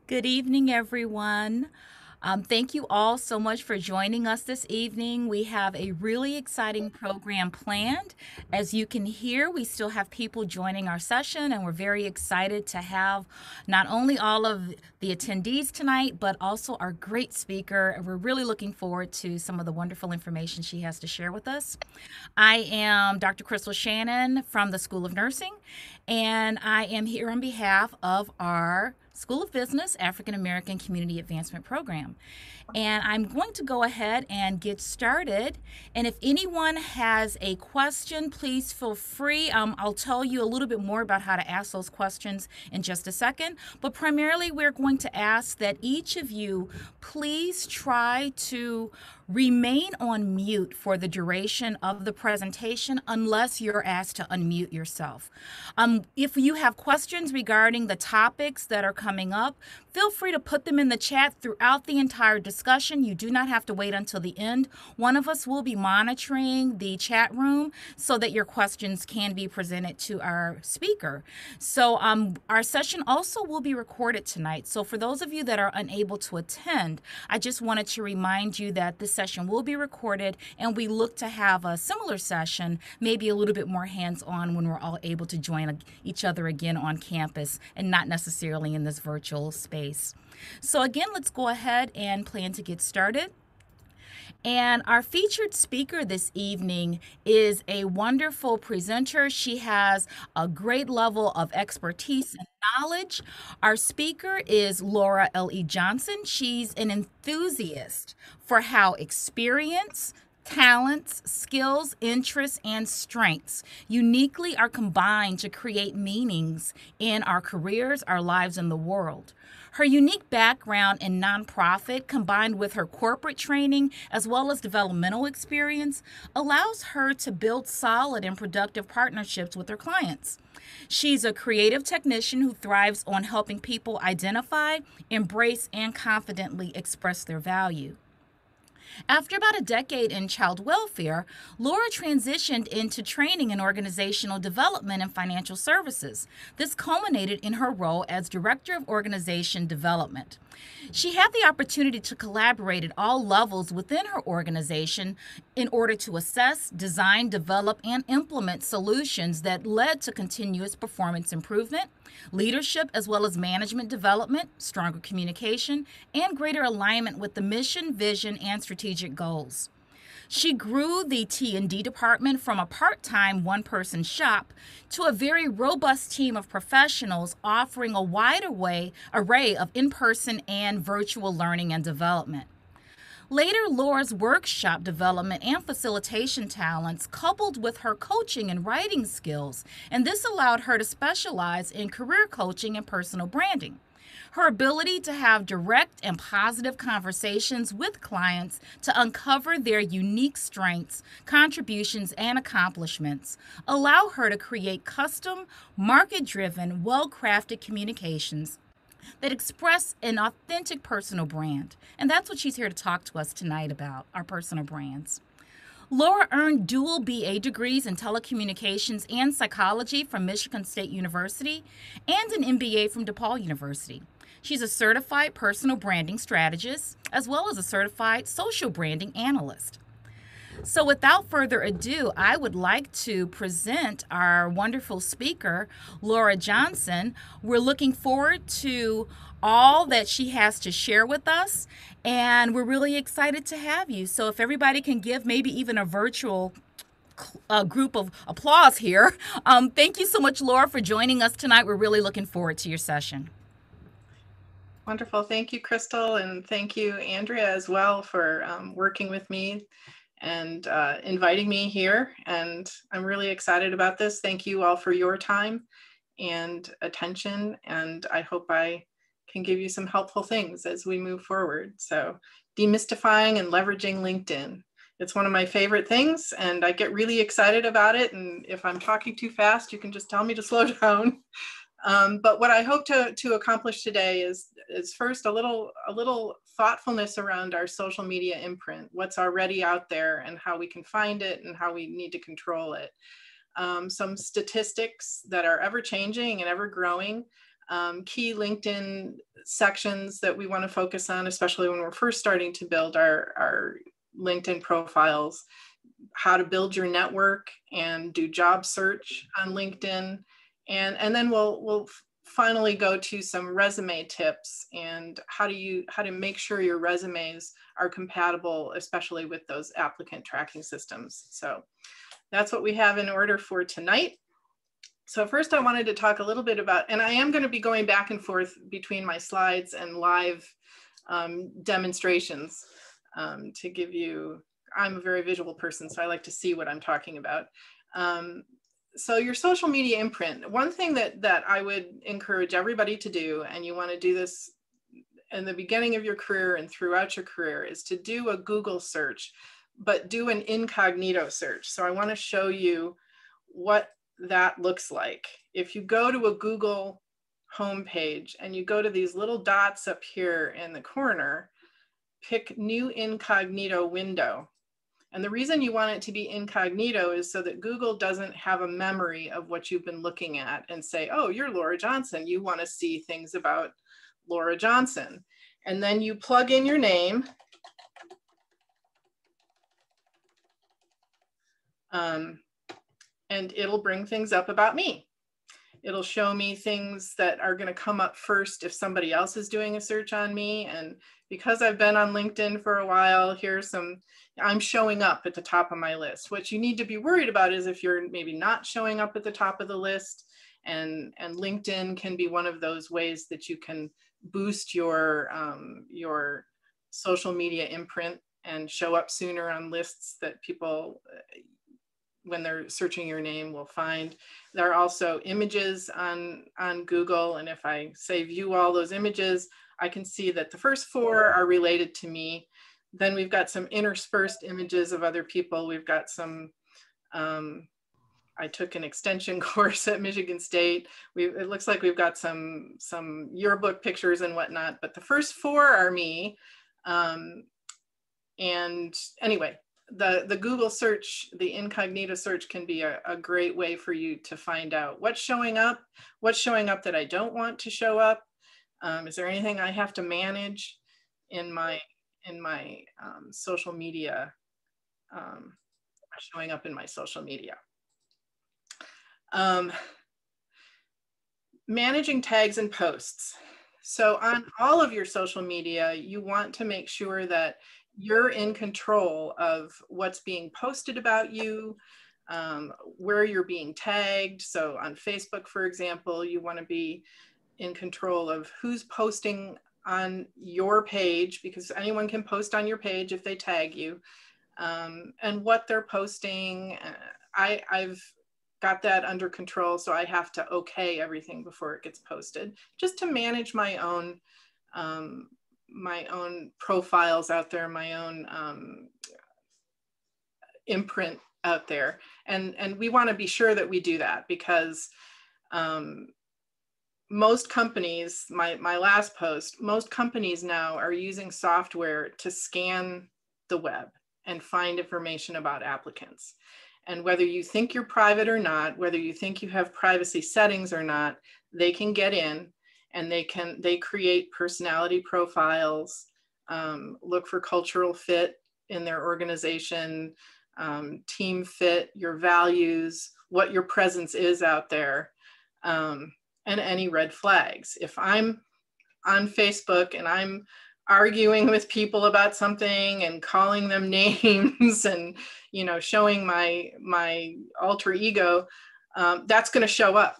Good evening, everyone. Thank you all so much for joining us this evening. We have a really exciting program planned. As you can hear, we still have people joining our session, and we're very excited to have not only all of the attendees tonight, but also our great speaker. And we're really looking forward to some of the wonderful information she has to share with us. I am Dr. Crystal Shannon from the School of Nursing, and I am here on behalf of our School of Business African American Community Advancement Program. And I'm going to go ahead and get started. And if anyone has a question, please feel free. I'll tell you a little bit more about how to ask those questions in just a second. But primarily, we're going to ask that each of you please try to remain on mute for the duration of the presentation unless you're asked to unmute yourself. If you have questions regarding the topics that are coming up, feel free to put them in the chat throughout the entire discussion. You do not have to wait until the end. One of us will be monitoring the chat room so that your questions can be presented to our speaker. So our session also will be recorded tonight. So for those of you that are unable to attend, I just wanted to remind you that this session will be recorded, and we look to have a similar session, maybe a little bit more hands-on when we're all able to join each other again on campus and not necessarily in this virtual space. So again, let's go ahead and plan to get started. And our featured speaker this evening is a wonderful presenter. She has a great level of expertise and knowledge. Our speaker is Laura Ellie Johnson. She's an enthusiast for how experience, talents, skills, interests, and strengths uniquely are combined to create meanings in our careers, our lives, and the world. Her unique background in nonprofit, combined with her corporate training as well as developmental experience, allows her to build solid and productive partnerships with her clients. She's a creative technician who thrives on helping people identify, embrace, and confidently express their value. After about a decade in child welfare, Laura transitioned into training in organizational development and financial services. This culminated in her role as Director of Organization Development. She had the opportunity to collaborate at all levels within her organization in order to assess, design, develop, and implement solutions that led to continuous performance improvement, leadership as well as management development, stronger communication, and greater alignment with the mission, vision, and strategic goals. She grew the T&D department from a part-time one-person shop to a very robust team of professionals offering a wide array of in-person and virtual learning and development. Later, Laura's workshop development and facilitation talents coupled with her coaching and writing skills, and this allowed her to specialize in career coaching and personal branding. Her ability to have direct and positive conversations with clients to uncover their unique strengths, contributions, and accomplishments allow her to create custom, market-driven, well-crafted communications that express an authentic personal brand. And that's what she's here to talk to us tonight about, our personal brands. Laura earned dual BA degrees in telecommunications and psychology from Michigan State University and an MBA from DePaul University. She's a certified personal branding strategist as well as a certified social branding analyst. So without further ado, I would like to present our wonderful speaker, Laura Johnson. We're looking forward to all that she has to share with us, and we're really excited to have you. So if everybody can give maybe even a virtual group of applause here. Thank you so much, Laura, for joining us tonight. We're really looking forward to your session. Wonderful. Thank you, Crystal, and thank you, Andrea, as well, for working with me and inviting me here. And I'm really excited about this. Thank you all for your time and attention. And I hope I can give you some helpful things as we move forward. So demystifying and leveraging LinkedIn. It's one of my favorite things, and I get really excited about it. And if I'm talking too fast, you can just tell me to slow down. But what I hope to accomplish today is first a little thoughtfulness around our social media imprint, what's already out there and how we can find it and how we need to control it. Some statistics that are ever changing and ever growing key LinkedIn sections that we want to focus on, especially when we're first starting to build our LinkedIn profiles, how to build your network and do job search on LinkedIn. And then we'll finally go to some resume tips and how to make sure your resumes are compatible, especially with those applicant tracking systems. So that's what we have in order for tonight. So first I wanted to talk a little bit about, and I am going to be going back and forth between my slides and live demonstrations to give you, I'm a very visual person, so I like to see what I'm talking about. So your social media imprint, one thing that I would encourage everybody to do, and you want to do this in the beginning of your career and throughout your career, is to do a Google search, but do an incognito search. So I want to show you what that looks like. If you go to a Google homepage and you go to these little dots up here in the corner, pick new incognito window. And the reason you want it to be incognito is so that Google doesn't have a memory of what you've been looking at and say, oh, you're Laura Johnson. You want to see things about Laura Johnson. And then you plug in your name. And it'll bring things up about me. It'll show me things that are going to come up first if somebody else is doing a search on me. And because I've been on LinkedIn for a while, I'm showing up at the top of my list. What you need to be worried about is if you're maybe not showing up at the top of the list, and LinkedIn can be one of those ways that you can boost your social media imprint and show up sooner on lists that people, when they're searching your name, will find. There are also images on Google, and if I say view all those images, I can see that the first 4 are related to me. Then we've got some interspersed images of other people. We've got some, I took an extension course at Michigan State. It looks like we've got some yearbook pictures and whatnot, but the first 4 are me. And anyway, the Google search, the incognito search, can be a great way for you to find out what's showing up that I don't want to show up. Is there anything I have to manage in my social media, showing up in my social media. Managing tags and posts. So on all of your social media, you want to make sure that you're in control of what's being posted about you, where you're being tagged. So on Facebook, for example, you want to be in control of who's posting on your page, because anyone can post on your page if they tag you, and what they're posting. I've got that under control, so I have to okay everything before it gets posted, just to manage my own profiles out there, my own imprint out there. And we want to be sure that we do that, because most companies, my last post, most companies now are using software to scan the web and find information about applicants. And whether you think you're private or not, whether you think you have privacy settings or not, they can get in and they create personality profiles, look for cultural fit in their organization, team fit, your values, what your presence is out there, and any red flags. If I'm on Facebook and I'm arguing with people about something and calling them names and, you know, showing my alter ego, that's going to show up,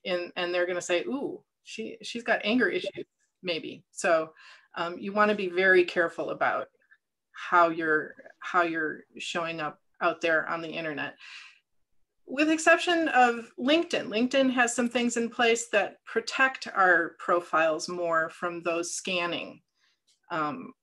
and they're going to say, ooh, she's got anger issues, maybe. So you want to be very careful about how you're showing up out there on the internet. With exception of LinkedIn. LinkedIn has some things in place that protect our profiles more from those scanning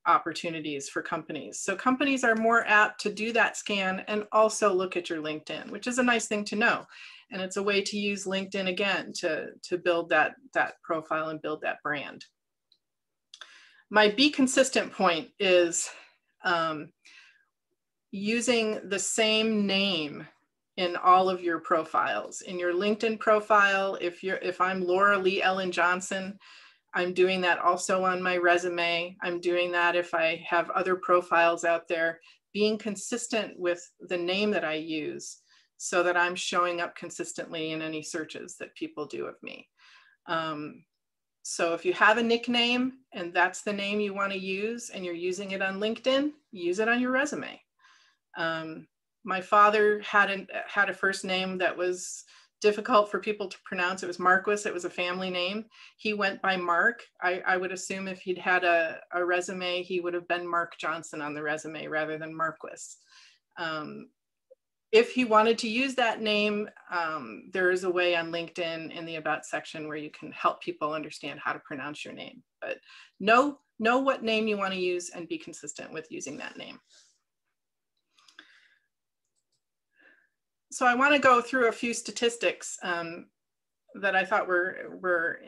opportunities for companies. So companies are more apt to do that scan and also look at your LinkedIn, which is a nice thing to know. And it's a way to use LinkedIn again to build that profile and build that brand. My be consistent point is using the same name in all of your profiles. In your LinkedIn profile, if I'm Laura Lee Ellen Johnson, I'm doing that also on my resume. I'm doing that if I have other profiles out there, being consistent with the name that I use so that I'm showing up consistently in any searches that people do of me. So if you have a nickname and that's the name you want to use and you're using it on LinkedIn, use it on your resume. My father had a first name that was difficult for people to pronounce. It was Marquis. It was a family name. He went by Mark. I would assume if he'd had a resume, he would have been Mark Johnson on the resume rather than Marquis. If he wanted to use that name, there is a way on LinkedIn in the About section where you can help people understand how to pronounce your name. But know what name you want to use and be consistent with using that name. So I want to go through a few statistics that I thought were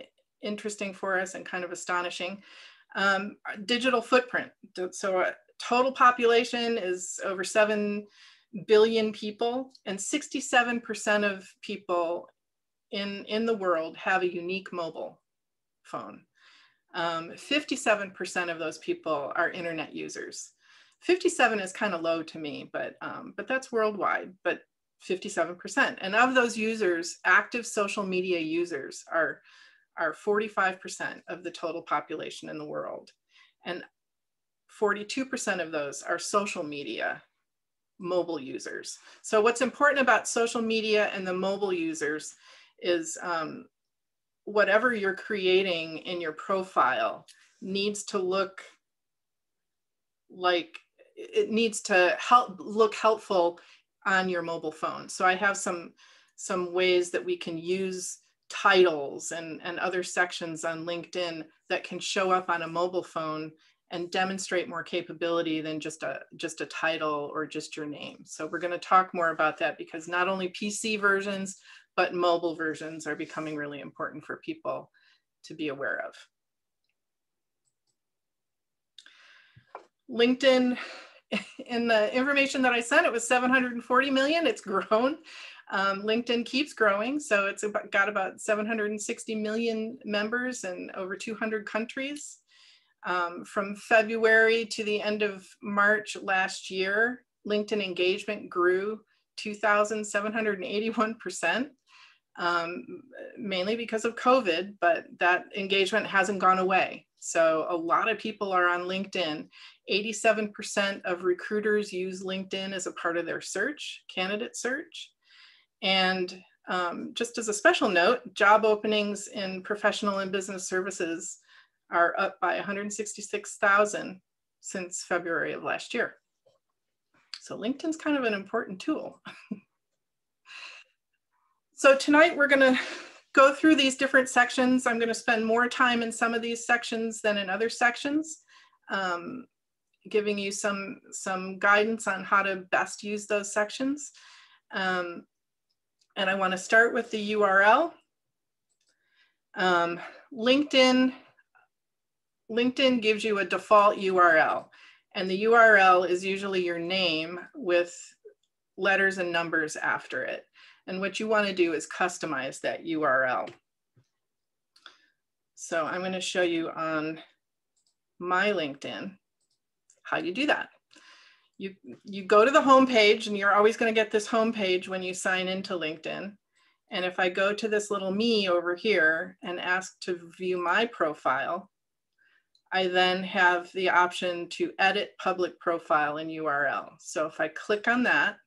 interesting for us and kind of astonishing. Digital footprint. So total population is over 7 billion people, and 67% of people in the world have a unique mobile phone. 57% of those people are internet users. 57 is kind of low to me, but that's worldwide, but 57%. And of those users, active social media users are 45% of the total population in the world. And 42% of those are social media mobile users. So what's important about social media and the mobile users is whatever you're creating in your profile needs to look like, it needs to look helpful on your mobile phone. So I have some ways that we can use titles and other sections on LinkedIn that can show up on a mobile phone and demonstrate more capability than just a title or just your name. So we're going to talk more about that because not only PC versions, but mobile versions are becoming really important for people to be aware of. LinkedIn, in the information that I sent, it was 740 million. It's grown. LinkedIn keeps growing. So it's got about 760 million members in over 200 countries. From February to the end of March last year, LinkedIn engagement grew 2,781%, mainly because of COVID, but that engagement hasn't gone away. So a lot of people are on LinkedIn. 87% of recruiters use LinkedIn as a part of their search, candidate search. And just as a special note, job openings in professional and business services are up by 166,000 since February of last year. So LinkedIn's kind of an important tool. So tonight we're going to go through these different sections. I'm going to spend more time in some of these sections than in other sections, giving you some guidance on how to best use those sections. And I want to start with the URL. LinkedIn gives you a default URL, and the URL is usually your name with letters and numbers after it. And what you want to do is customize that URL. So I'm going to show you on my LinkedIn how you do that. You go to the home page, and you're always going to get this home page when you sign into LinkedIn. And if I go to this little me over here and ask to view my profile, I then have the option to edit public profile and URL. So if I click on that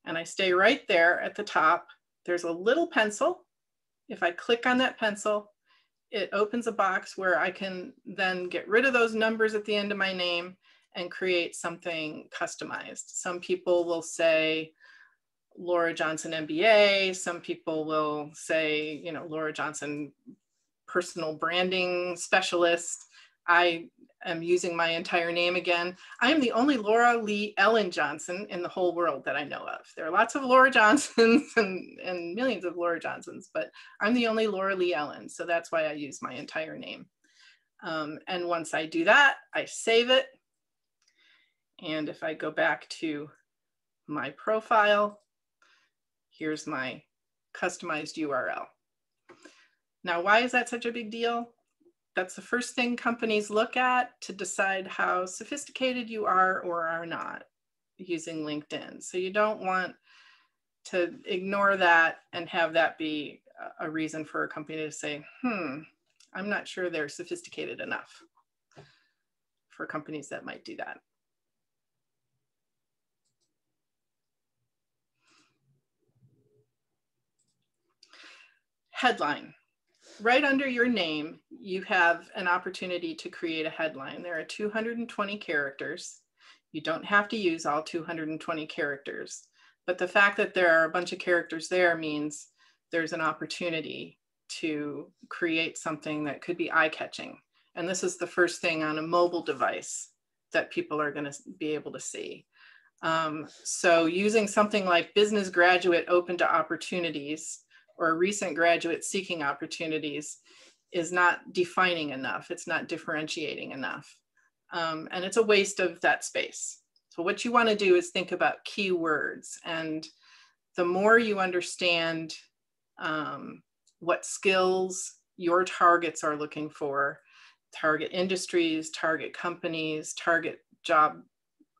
and I stay right there at the top, there's a little pencil. If I click on that pencil, it opens a box where I can then get rid of those numbers at the end of my name and create something customized. Some people will say Laura Johnson MBA. Some people will say, you know, Laura Johnson personal branding specialist. I am using my entire name again. I am the only Laura Lee Ellen Johnson in the whole world that I know of. There are lots of Laura Johnsons and millions of Laura Johnsons, but I'm the only Laura Lee Ellen. So that's why I use my entire name. And once I do that, I save it. And if I go back to my profile. Here's my customized URL. Now, why is that such a big deal? That's the first thing companies look at to decide how sophisticated you are or are not using LinkedIn. So you don't want to ignore that and have that be a reason for a company to say, I'm not sure they're sophisticated enough, for companies that might do that. Headline. Right under your name, you have an opportunity to create a headline. There are 220 characters. You don't have to use all 220 characters, but the fact that there are a bunch of characters there means there's an opportunity to create something that could be eye-catching. And this is the first thing on a mobile device that people are going to be able to see. So using something like business graduate open to opportunities or recent graduate seeking opportunities is not defining enough. It's not differentiating enough. And it's a waste of that space. So what you want to do is think about keywords. And the more you understand what skills your targets are looking for, target industries, target companies, target job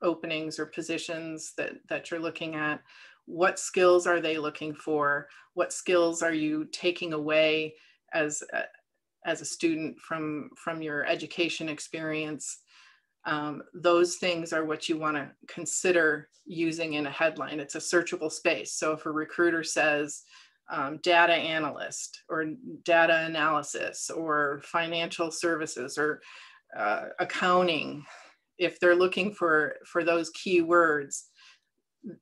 openings or positions that you're looking at, what skills are they looking for? What skills are you taking away as a student from your education experience? Those things are what you want to consider using in a headline. It's a searchable space. So if a recruiter says data analyst or data analysis or financial services or accounting, if they're looking for those keywords,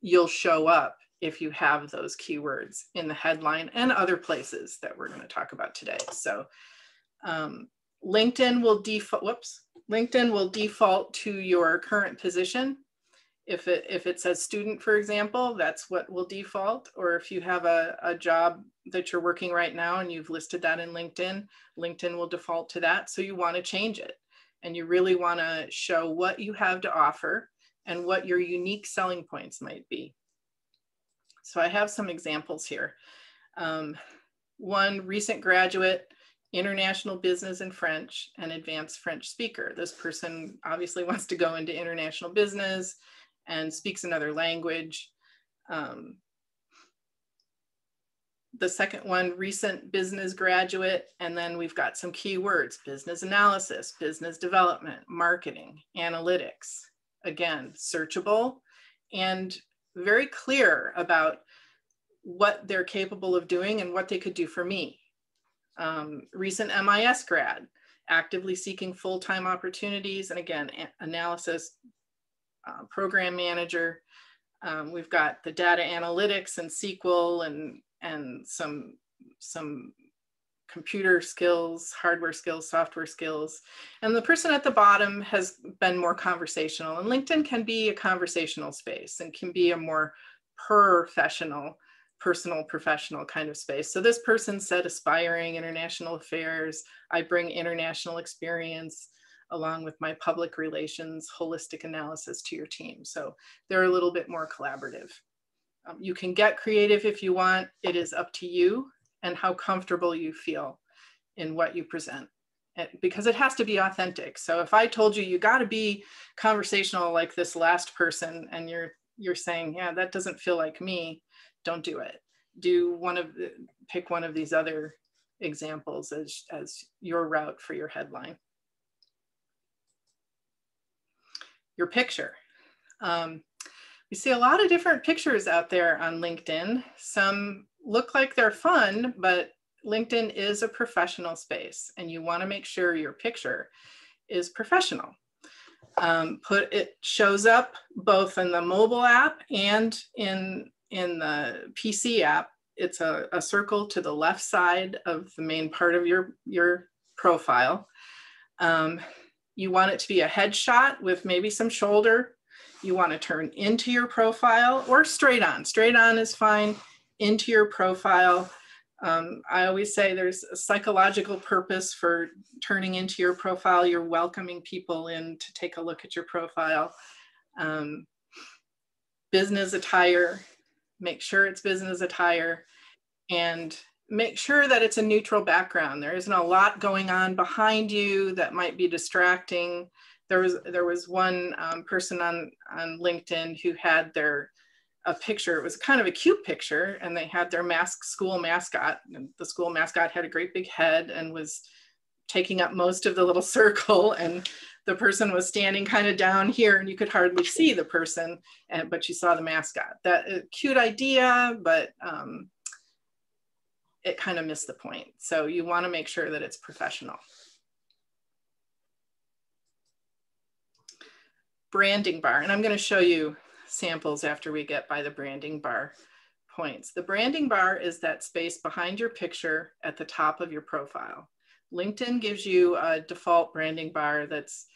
you'll show up if you have those keywords in the headline and other places that we're going to talk about today. So LinkedIn will default to your current position. If it says student, for example, that's what will default. Or if you have a job that you're working right now and you've listed that in LinkedIn, LinkedIn will default to that. So you want to change it. And you really want to show what you have to offer and what your unique selling points might be. So I have some examples here. One, recent graduate, international business in French and advanced French speaker. This person obviously wants to go into international business and speaks another language. The second one, recent business graduate, and then we've got some keywords: business analysis, business development, marketing, analytics. Again, searchable and very clear about what they're capable of doing and what they could do for me. Recent MIS grad, actively seeking full-time opportunities, and again, analysis, program manager. We've got the data analytics and SQL and some computer skills, hardware skills, software skills. And the person at the bottom has been more conversational. And LinkedIn can be a conversational space and can be a more personal, professional kind of space. So this person said aspiring international affairs. I bring international experience along with my public relations, holistic analysis to your team. So they're a little bit more collaborative. You can get creative if you want. It is up to you and how comfortable you feel in what you present, because it has to be authentic. So if I told you, you got to be conversational like this last person, and you're saying, yeah, that doesn't feel like me, don't do it. Pick one of these other examples as your route for your headline. Your picture. We see a lot of different pictures out there on LinkedIn. Some look like they're fun, but LinkedIn is a professional space and you want to make sure your picture is professional. It shows up both in the mobile app and in the PC app. It's a circle to the left side of the main part of your profile. You want it to be a headshot with maybe some shoulder. You want to turn into your profile or straight on. Straight on is fine, into your profile. I always say there's a psychological purpose for turning into your profile. You're welcoming people in to take a look at your profile. business attire, make sure it's business attire, and make sure that it's a neutral background. There isn't a lot going on behind you that might be distracting. There was one person on LinkedIn who had a picture. It was kind of a cute picture, and they had their school mascot. And the school mascot had a great big head and was taking up most of the little circle, and the person was standing kind of down here, and you could hardly see the person, but you saw the mascot. That cute idea, but it kind of missed the point. So you want to make sure that it's professional. Branding bar, and I'm going to show you samples after we get by the branding bar points. The branding bar is that space behind your picture at the top of your profile. LinkedIn gives you a default branding bar that's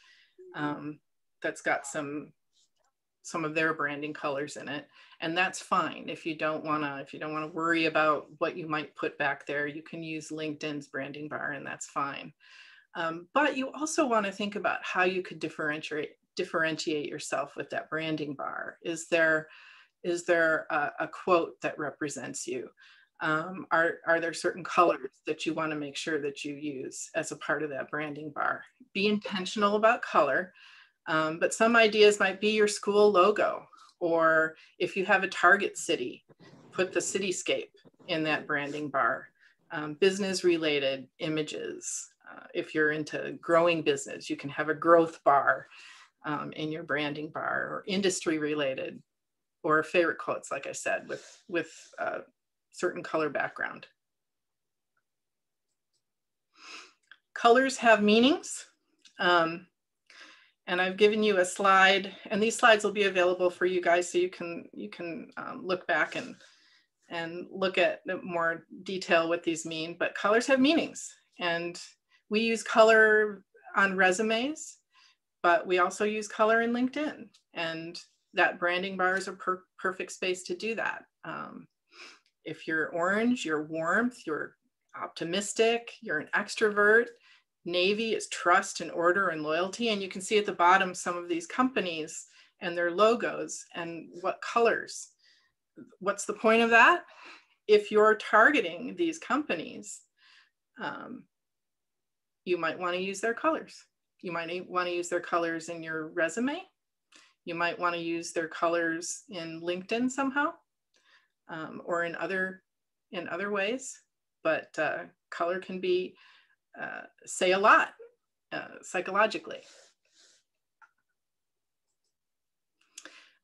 got some of their branding colors in it, and that's fine. If you don't want to worry about what you might put back there, you can use LinkedIn's branding bar, and that's fine. But you also want to think about how you could differentiate yourself with that branding bar. Is there a quote that represents you? Are there certain colors that you want to make sure that you use as a part of that branding bar? Be intentional about color, but some ideas might be your school logo, or if you have a target city, put the cityscape in that branding bar. Business related images. If you're into growing business, you can have a growth bar in your branding bar, or industry related, or favorite quotes, like I said, with certain color background. Colors have meanings. And I've given you a slide, and these slides will be available for you guys, so you can look back and look at more detail what these mean. But colors have meanings, and we use color on resumes, but we also use color in LinkedIn, and that branding bar is a perfect space to do that. If you're orange, you're warmth, you're optimistic, you're an extrovert. Navy is trust and order and loyalty. And you can see at the bottom some of these companies and their logos and what colors. What's the point of that? If you're targeting these companies, you might want to use their colors. You might want to use their colors in your resume. You might want to use their colors in LinkedIn somehow, or in other ways. But color can be say a lot psychologically.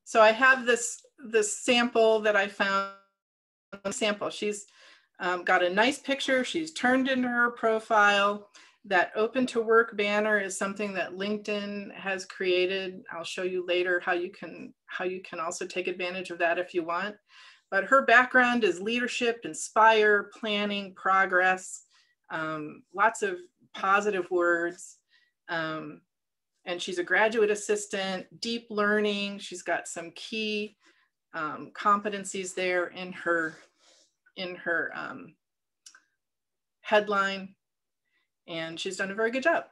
So I have this sample that I found. She's got a nice picture. She's turned into her profile. That open to work banner is something that LinkedIn has created. I'll show you later how you can also take advantage of that if you want. But her background is leadership, inspire, planning, progress, lots of positive words. And she's a graduate assistant, deep learning. She's got some key competencies there in her headline, and she's done a very good job.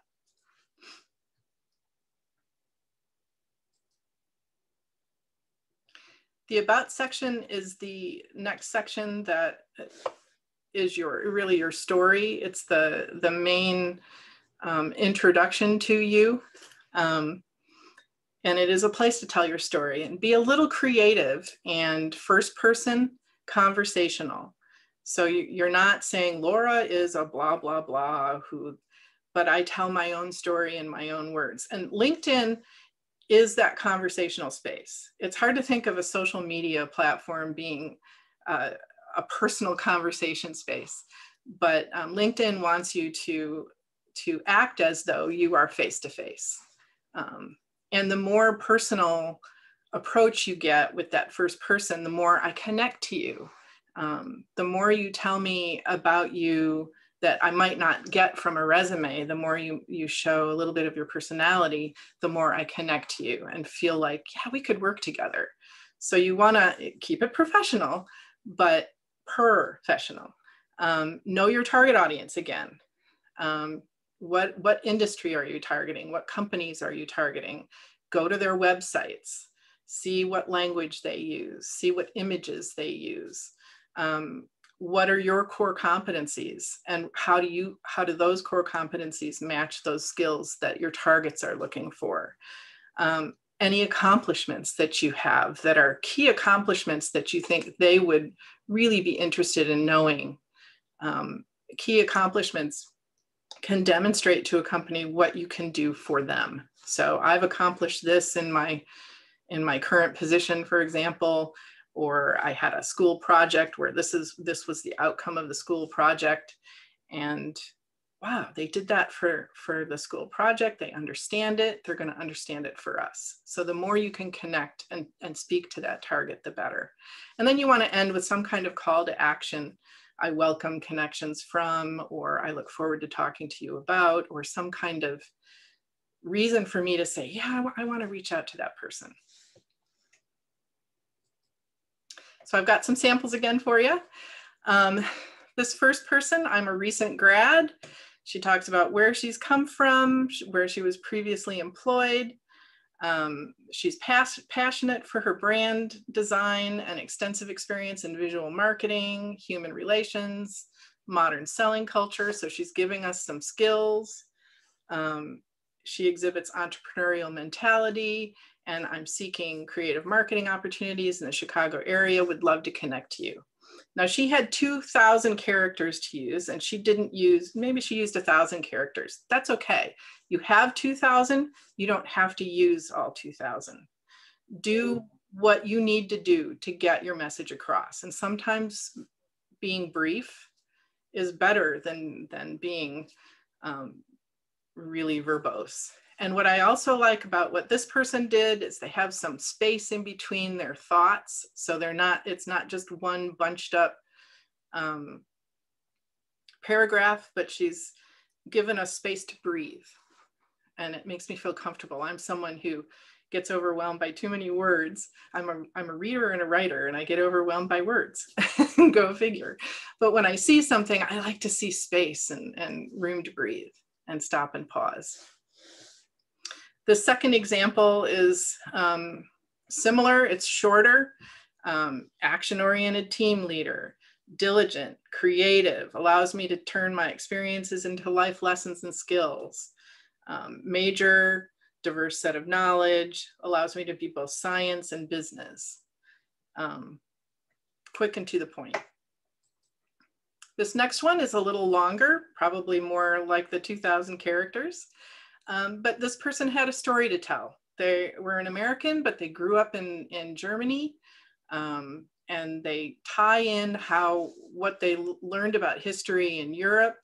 The About section is the next section that is really your story. It's the main introduction to you. And it is a place to tell your story and be a little creative and first person conversational. So you're not saying Laura is a blah, blah, blah, but I tell my own story in my own words. And LinkedIn is that conversational space. It's hard to think of a social media platform being a personal conversation space, but LinkedIn wants you to act as though you are face-to-face. And the more personal approach you get with that first person, the more I connect to you. The more you tell me about you that I might not get from a resume, the more you show a little bit of your personality, the more I connect to you and feel like, yeah, we could work together. So you want to keep it professional, but professional. Know your target audience again. What industry are you targeting? What companies are you targeting? Go to their websites. see what language they use, see what images they use. What are your core competencies, and how do those core competencies match those skills that your targets are looking for? Any accomplishments that you have that are key accomplishments that you think they would really be interested in knowing. Key accomplishments can demonstrate to a company what you can do for them. So I've accomplished this in my current position, for example, or I had a school project where this was the outcome of the school project, and wow, they did that for the school project. They understand it. They're going to understand it for us. So the more you can connect and speak to that target, the better. And then you want to end with some kind of call to action. I welcome connections from, or I look forward to talking to you about, or some kind of reason for me to say, yeah, I want to reach out to that person. So I've got some samples again for you. This first person, I'm a recent grad. She talks about where she's come from, where she was previously employed. She's passionate for her brand design and extensive experience in visual marketing, human relations, modern selling culture. So she's giving us some skills. She exhibits entrepreneurial mentality, and I'm seeking creative marketing opportunities in the Chicago area. Would love to connect to you. Now, she had 2,000 characters to use, and she didn't use, maybe she used 1,000 characters. That's okay. You have 2,000, you don't have to use all 2,000. Do what you need to do to get your message across. And sometimes being brief is better than being really verbose. And what I also like about what this person did is they have some space in between their thoughts. So it's not just one bunched up paragraph, but she's given us space to breathe. And it makes me feel comfortable. I'm someone who gets overwhelmed by too many words. I'm a reader and a writer, and I get overwhelmed by words. Go figure. But when I see something, I like to see space and room to breathe and stop and pause. The second example is similar. It's shorter. Action-oriented team leader, diligent, creative, allows me to turn my experiences into life lessons and skills. Major, diverse set of knowledge, allows me to be both science and business. Quick and to the point. This next one is a little longer, probably more like the 2,000 characters. But this person had a story to tell. They were an American, but they grew up in Germany. And they tie in how what they learned about history in Europe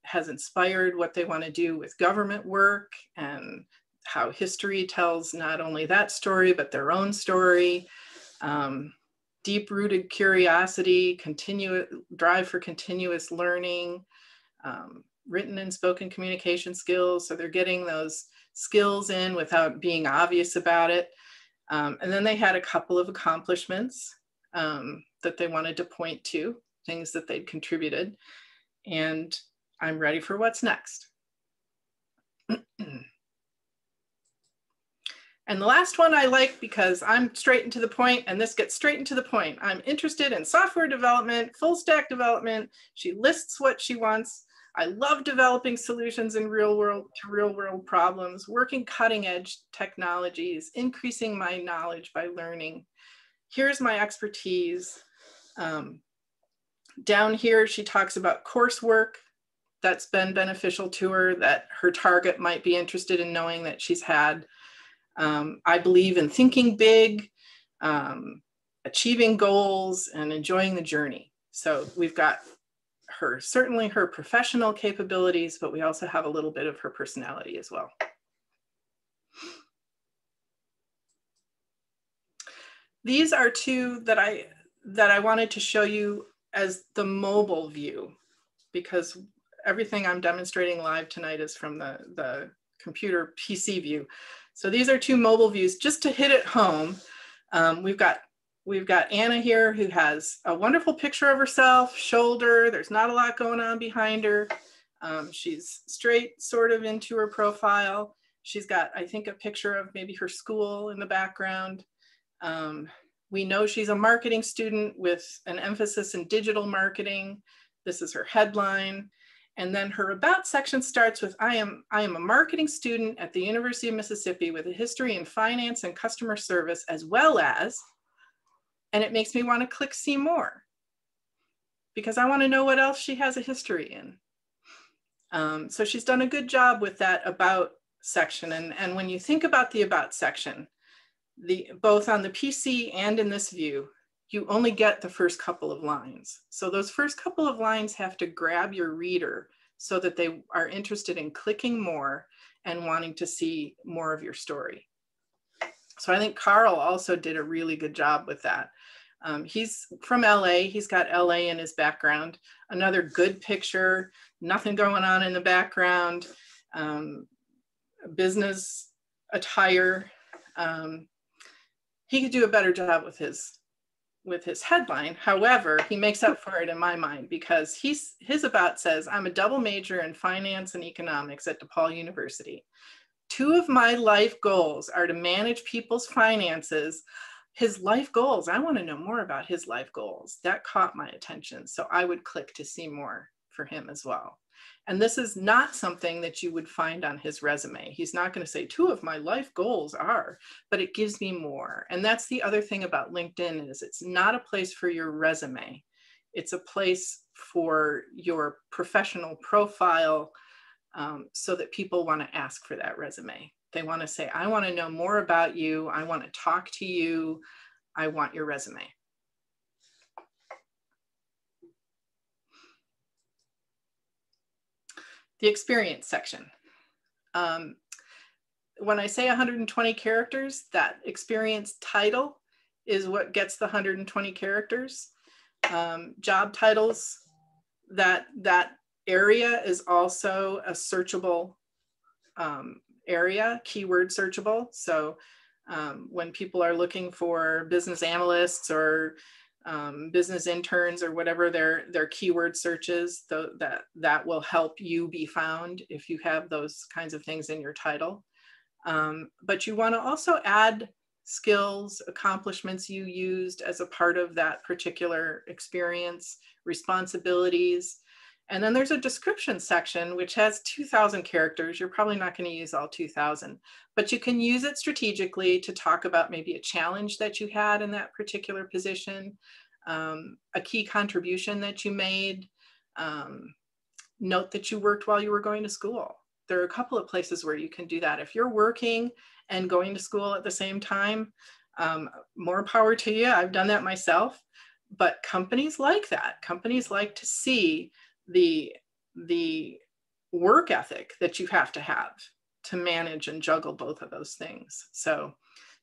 has inspired what they want to do with government work, and how history tells not only that story, but their own story. Deep-rooted curiosity, drive for continuous learning, written and spoken communication skills. So they're getting those skills in without being obvious about it. And then they had a couple of accomplishments that they wanted to point to, things that they'd contributed. And I'm ready for what's next. And the last one I like because I'm straight and to the point, and this gets straight and to the point. I'm interested in software development, full stack development. She lists what she wants. I love developing solutions in real world problems, working cutting edge technologies, increasing my knowledge by learning. Here's my expertise. Down here, she talks about coursework that's been beneficial to her, that her target might be interested in knowing that she's had. I believe in thinking big, achieving goals, and enjoying the journey. So we've got certainly her professional capabilities, but we also have a little bit of her personality as well. These are two that I wanted to show you as the mobile view, because everything I'm demonstrating live tonight is from the computer PC view. So these are two mobile views just to hit it home. We've got Anna here, who has a wonderful picture of herself, shoulder. There's not a lot going on behind her. She's straight sort of into her profile. She's got, I think, a picture of maybe her school in the background. We know she's a marketing student with an emphasis in digital marketing. This is her headline. And then her about section starts with, I am a marketing student at the University of Mississippi with a history in finance and customer service, as well as, and it makes me want to click see more, because I want to know what else she has a history in. So she's done a good job with that about section. And when you think about the about section, both on the PC and in this view, you only get the first couple of lines. So those first couple of lines have to grab your reader so that they are interested in clicking more and wanting to see more of your story. So I think Carl also did a really good job with that. He's from LA, he's got LA in his background. Another good picture, nothing going on in the background, business attire. He could do a better job with his headline. However, he makes up for it in my mind, because his about says, I'm a double major in finance and economics at DePaul University. 2 of my life goals are to manage people's finances. His life goals, I want to know more about his life goals. That caught my attention. So I would click to see more for him as well. And this is not something that you would find on his resume. He's not going to say 2 of my life goals are, but it gives me more. And that's the other thing about LinkedIn, is it's not a place for your resume. It's a place for your professional profile, so that people want to ask for that resume. They want to say, I want to know more about you. I want to talk to you. I want your resume. The experience section. When I say 120 characters, that experience title is what gets the 120 characters. Job titles, that area is also a searchable area, keyword searchable. So when people are looking for business analysts or business interns or whatever their keyword searches, that will help you be found if you have those kinds of things in your title. But you want to also add skills, accomplishments you used as a part of that particular experience, responsibilities. And then there's a description section, which has 2,000 characters. You're probably not going to use all 2,000, but you can use it strategically to talk about maybe a challenge that you had in that particular position, a key contribution that you made, note that you worked while you were going to school. There are a couple of places where you can do that. If you're working and going to school at the same time, more power to you. I've done that myself, but companies like that. Companies like to see the work ethic that you have to manage and juggle both of those things. So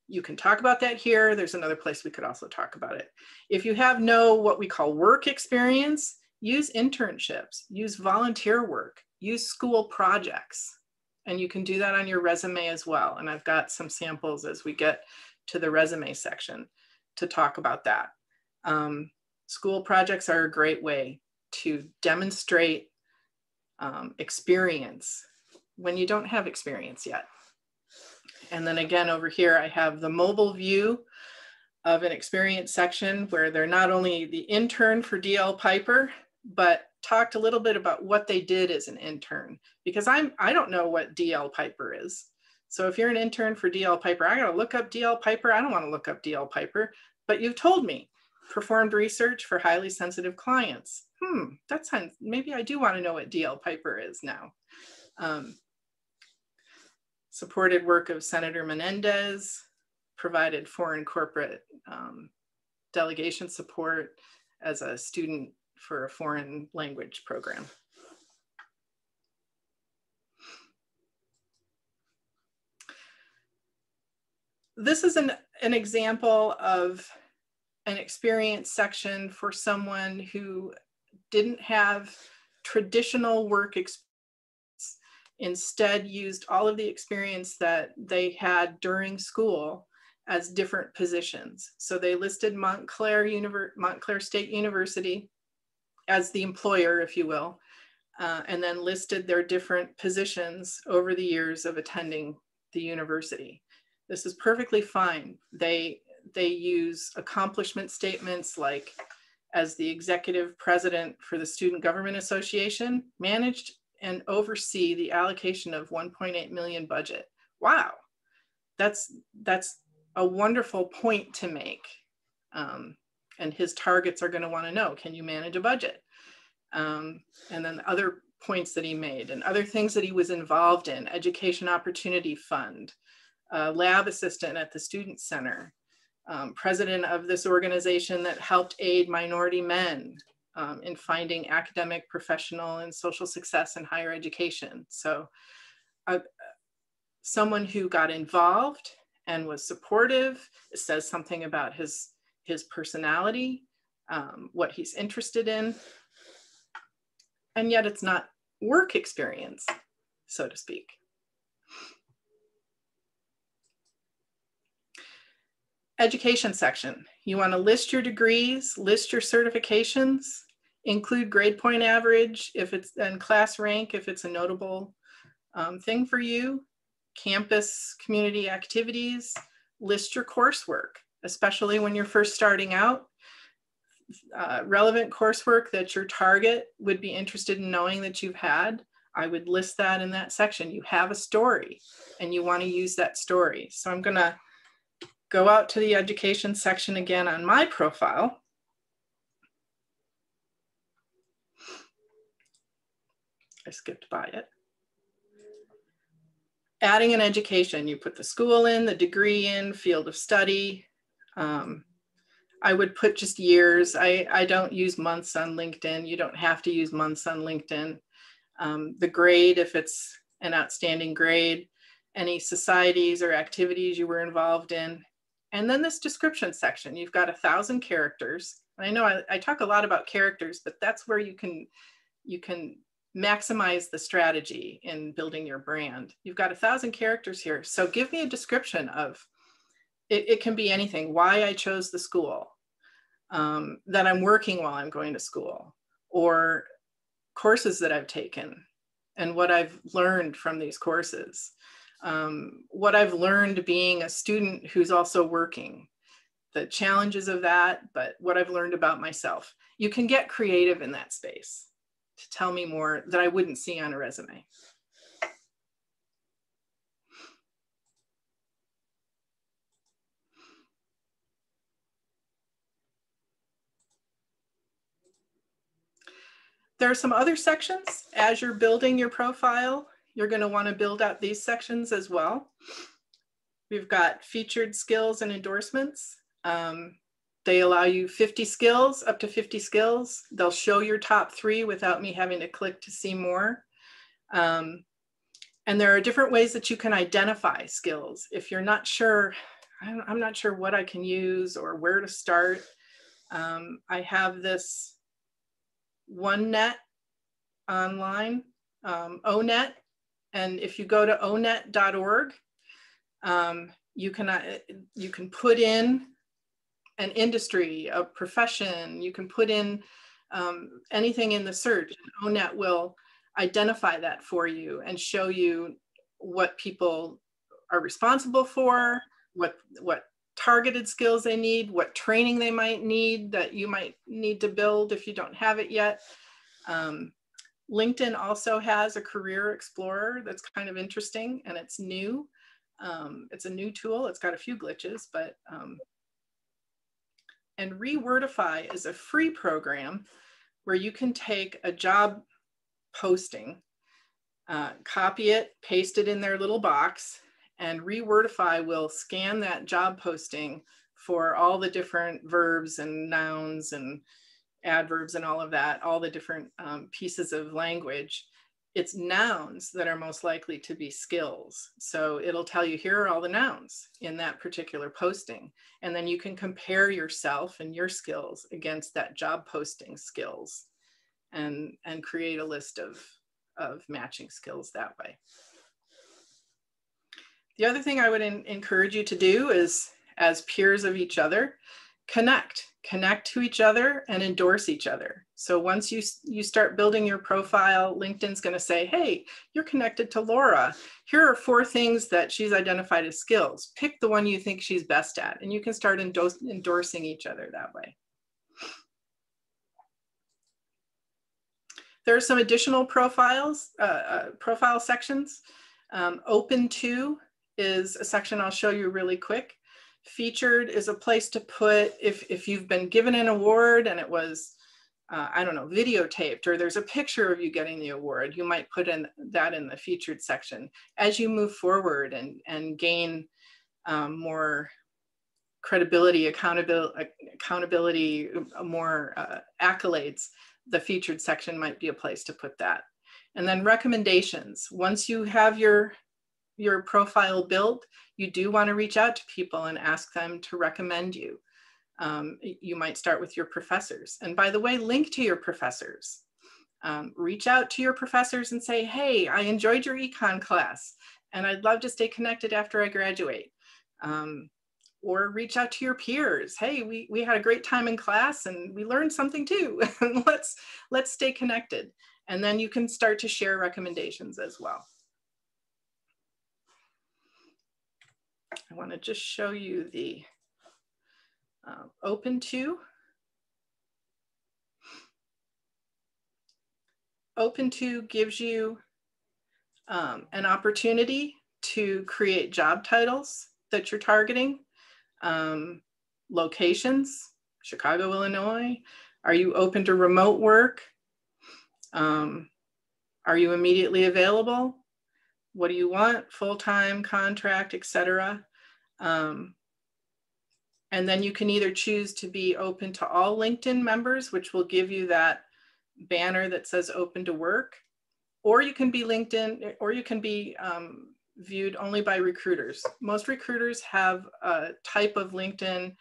you can talk about that here. There's another place we could also talk about it. If you have no what we call work experience, use internships, use volunteer work, use school projects, and you can do that on your resume as well. And I've got some samples as we get to the resume section to talk about that. School projects are a great way to demonstrate experience when you don't have experience yet. And then again, over here, I have the mobile view of an experience section where they're not only the intern for DL Piper, but talked a little bit about what they did as an intern, because I don't know what DL Piper is. So if you're an intern for DL Piper, I got to look up DL Piper. I don't want to look up DL Piper, but you've told me performed research for highly sensitive clients. That sounds, maybe I do want to know what DL Piper is now. Supported work of Senator Menendez, provided foreign corporate delegation support as a student for a foreign language program. This is an example of an experience section for someone who didn't have traditional work experience, instead used all of the experience that they had during school as different positions. So they listed Montclair State University as the employer, if you will, and then listed their different positions over the years of attending the university. This is perfectly fine. They use accomplishment statements like, as the executive president for the Student Government Association, managed and oversee the allocation of 1.8 million budget. Wow, that's a wonderful point to make. And his targets are going to want to know, can you manage a budget? And then other points that he made and other things that he was involved in: Education Opportunity Fund, lab assistant at the Student Center, president of this organization that helped aid minority men in finding academic, professional, and social success in higher education. So someone who got involved and was supportive. It says something about his personality, what he's interested in, and yet it's not work experience, so to speak. Education section. You want to list your degrees, list your certifications, include grade point average if it's, and class rank if it's a notable thing for you. Campus community activities, list your coursework, especially when you're first starting out. Relevant coursework that your target would be interested in knowing that you've had, I would list that in that section. You have a story and you want to use that story. So I'm going to go out to the education section again on my profile. I skipped by it. Adding an education, you put the school in, the degree in, field of study. I would put just years. I don't use months on LinkedIn. You don't have to use months on LinkedIn. The grade, if it's an outstanding grade, any societies or activities you were involved in. And then this description section, you've got 1,000 characters. I know I talk a lot about characters, but that's where you can maximize the strategy in building your brand. You've got 1,000 characters here. So give me a description of, it can be anything: why I chose the school, that I'm working while I'm going to school, or courses that I've taken and what I've learned from these courses, what I've learned being a student who's also working, the challenges of that, but what I've learned about myself. You can get creative in that space to tell me more that I wouldn't see on a resume. There are some other sections. As you're building your profile, you're going to want to build out these sections as well. We've got featured skills and endorsements. They allow you 50 skills, up to 50 skills. They'll show your top 3 without me having to click to see more. And there are different ways that you can identify skills. If you're not sure, I'm not sure what I can use or where to start, I have this OneNet online, ONET. And if you go to onet.org, you can put in an industry, a profession, you can put in anything in the search. ONET will identify that for you and show you what people are responsible for, what targeted skills they need, what training they might need that you might need to build if you don't have it yet. LinkedIn also has a career explorer that's kind of interesting, and it's new. It's a new tool. It's got a few glitches, but and Rewordify is a free program where you can take a job posting, copy it, paste it in their little box, and Rewordify will scan that job posting for all the different verbs and nouns and adverbs and all of that, all the different pieces of language. It's nouns that are most likely to be skills. So it'll tell you, here are all the nouns in that particular posting. And then you can compare yourself and your skills against that job posting skills and create a list of matching skills that way. The other thing I would encourage you to do is, as peers of each other, Connect to each other and endorse each other. So once you start building your profile, LinkedIn's going to say, hey, you're connected to Laura. Here are 4 things that she's identified as skills. Pick the one you think she's best at, and you can start endorsing each other that way. There are some additional profile sections. Open to is a section I'll show you really quick. Featured is a place to put if you've been given an award and it was, I don't know, videotaped, or there's a picture of you getting the award, you might put that in the featured section. As you move forward and gain more credibility, accountability, more accolades, the featured section might be a place to put that. And then recommendations. Once you have your profile built, you do want to reach out to people and ask them to recommend you. You might start with your professors. And by the way, link to your professors. Reach out to your professors and say, hey, I enjoyed your econ class and I'd love to stay connected after I graduate. Or reach out to your peers. Hey, we had a great time in class and we learned something too. let's stay connected. And then you can start to share recommendations as well. I want to just show you the open to. Open to gives you an opportunity to create job titles that you're targeting. Locations, Chicago, Illinois. Are you open to remote work? Are you immediately available? What do you want? Full-time, contract, etc. And then you can either choose to be open to all LinkedIn members, which will give you that banner that says open to work, or you can be LinkedIn, or you can be viewed only by recruiters. Most recruiters have a type of LinkedIn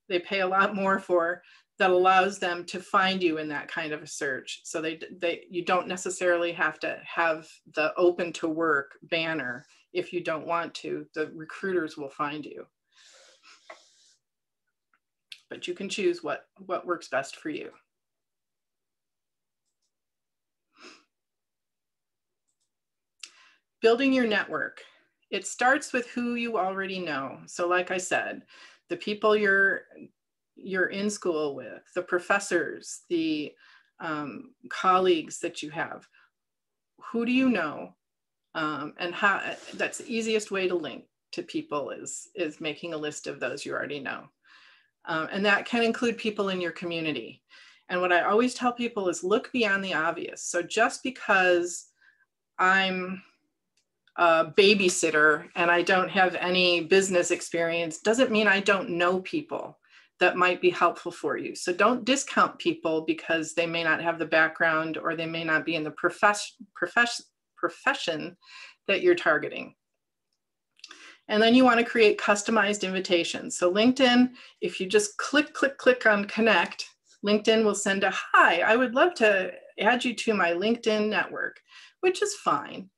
they pay a lot more for that allows them to find you in that kind of a search. So you don't necessarily have to have the open to work banner if you don't want to. The recruiters will find you. But you can choose what works best for you. Building your network. It starts with who you already know. So like I said, the people you're in school with, the professors, the colleagues that you have. Who do you know? And how? That's the easiest way to link to people is making a list of those you already know. And that can include people in your community. And what I always tell people is look beyond the obvious. So just because I'm a babysitter and I don't have any business experience doesn't mean I don't know people that might be helpful for you. So don't discount people because they may not have the background or they may not be in the profession that you're targeting. And then you want to create customized invitations. So LinkedIn, if you just click on connect, LinkedIn will send a hi, I would love to add you to my LinkedIn network, which is fine.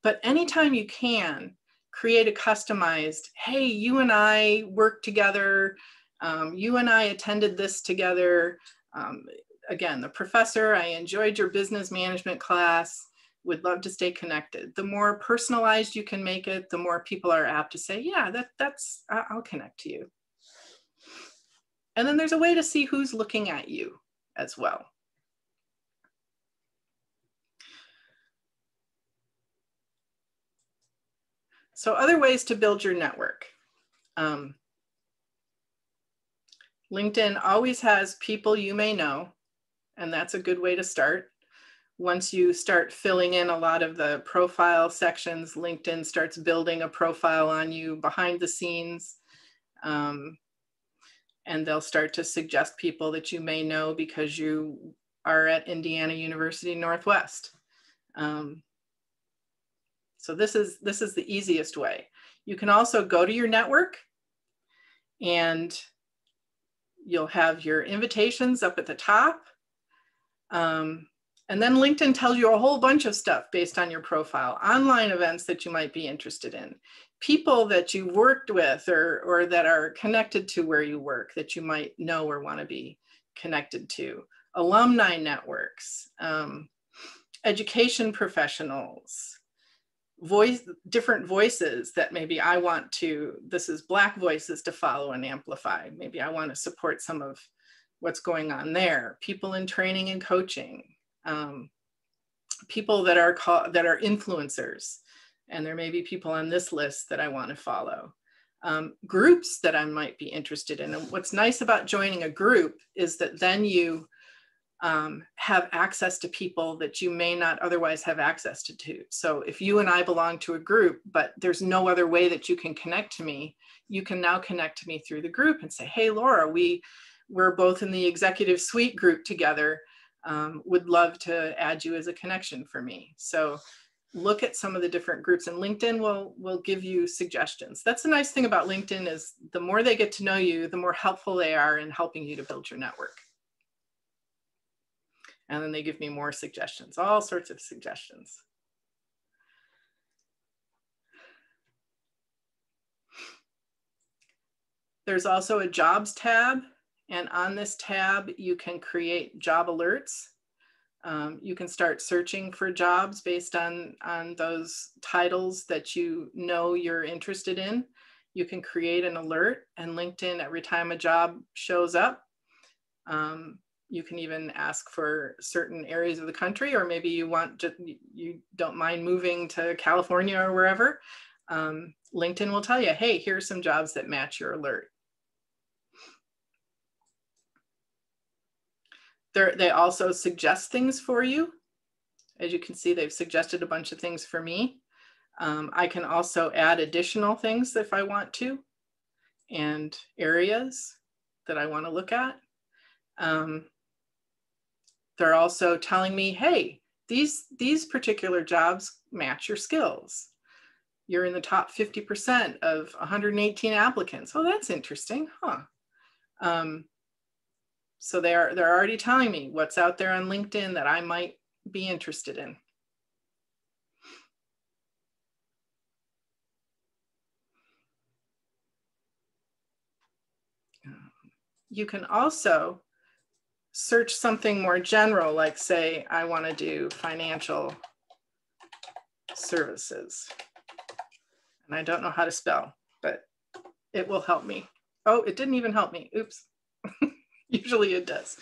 But anytime you can, create a customized, hey, you and I worked together, you and I attended this together. Again, the professor, I enjoyed your business management class, would love to stay connected. The more personalized you can make it, the more people are apt to say, yeah, I'll connect to you. And then there's a way to see who's looking at you as well. So other ways to build your network. LinkedIn always has people you may know, and that's a good way to start. Once you start filling in a lot of the profile sections, LinkedIn starts building a profile on you behind the scenes. And they'll start to suggest people that you may know because you are at Indiana University Northwest. So this is the easiest way. You can also go to your network and you'll have your invitations up at the top. And then LinkedIn tells you a whole bunch of stuff based on your profile, online events that you might be interested in, people that you worked with or that are connected to where you work that you might know or want to be connected to, alumni networks, education professionals, different voices that maybe I want to, this is Black voices to follow and amplify. Maybe I want to support some of what's going on there, people in training and coaching. People that are influencers, and there may be people on this list that I want to follow. Groups that I might be interested in. And what's nice about joining a group is that then you have access to people that you may not otherwise have access to. So if you and I belong to a group, but there's no other way that you can connect to me, you can now connect to me through the group and say, hey, Laura, we're both in the executive suite group together. Would love to add you as a connection for me. So look at some of the different groups, and LinkedIn will give you suggestions. That's the nice thing about LinkedIn, is the more they get to know you, the more helpful they are in helping you to build your network. And then they give me more suggestions, all sorts of suggestions. There's also a jobs tab. And on this tab, you can create job alerts. You can start searching for jobs based on those titles that you know you're interested in. You can create an alert, and LinkedIn, every time a job shows up, you can even ask for certain areas of the country, or maybe you don't mind moving to California or wherever. LinkedIn will tell you, hey, here's some jobs that match your alert. They also suggest things for you. As you can see, they've suggested a bunch of things for me. I can also add additional things if I want to, and areas that I want to look at. They're also telling me, hey, these particular jobs match your skills. You're in the top 50% of 118 applicants. Oh, that's interesting, huh? So they're already telling me what's out there on LinkedIn that I might be interested in. You can also search something more general, like say, I want to do financial services. And I don't know how to spell, but it will help me. Oh, it didn't even help me. Oops. Usually it does.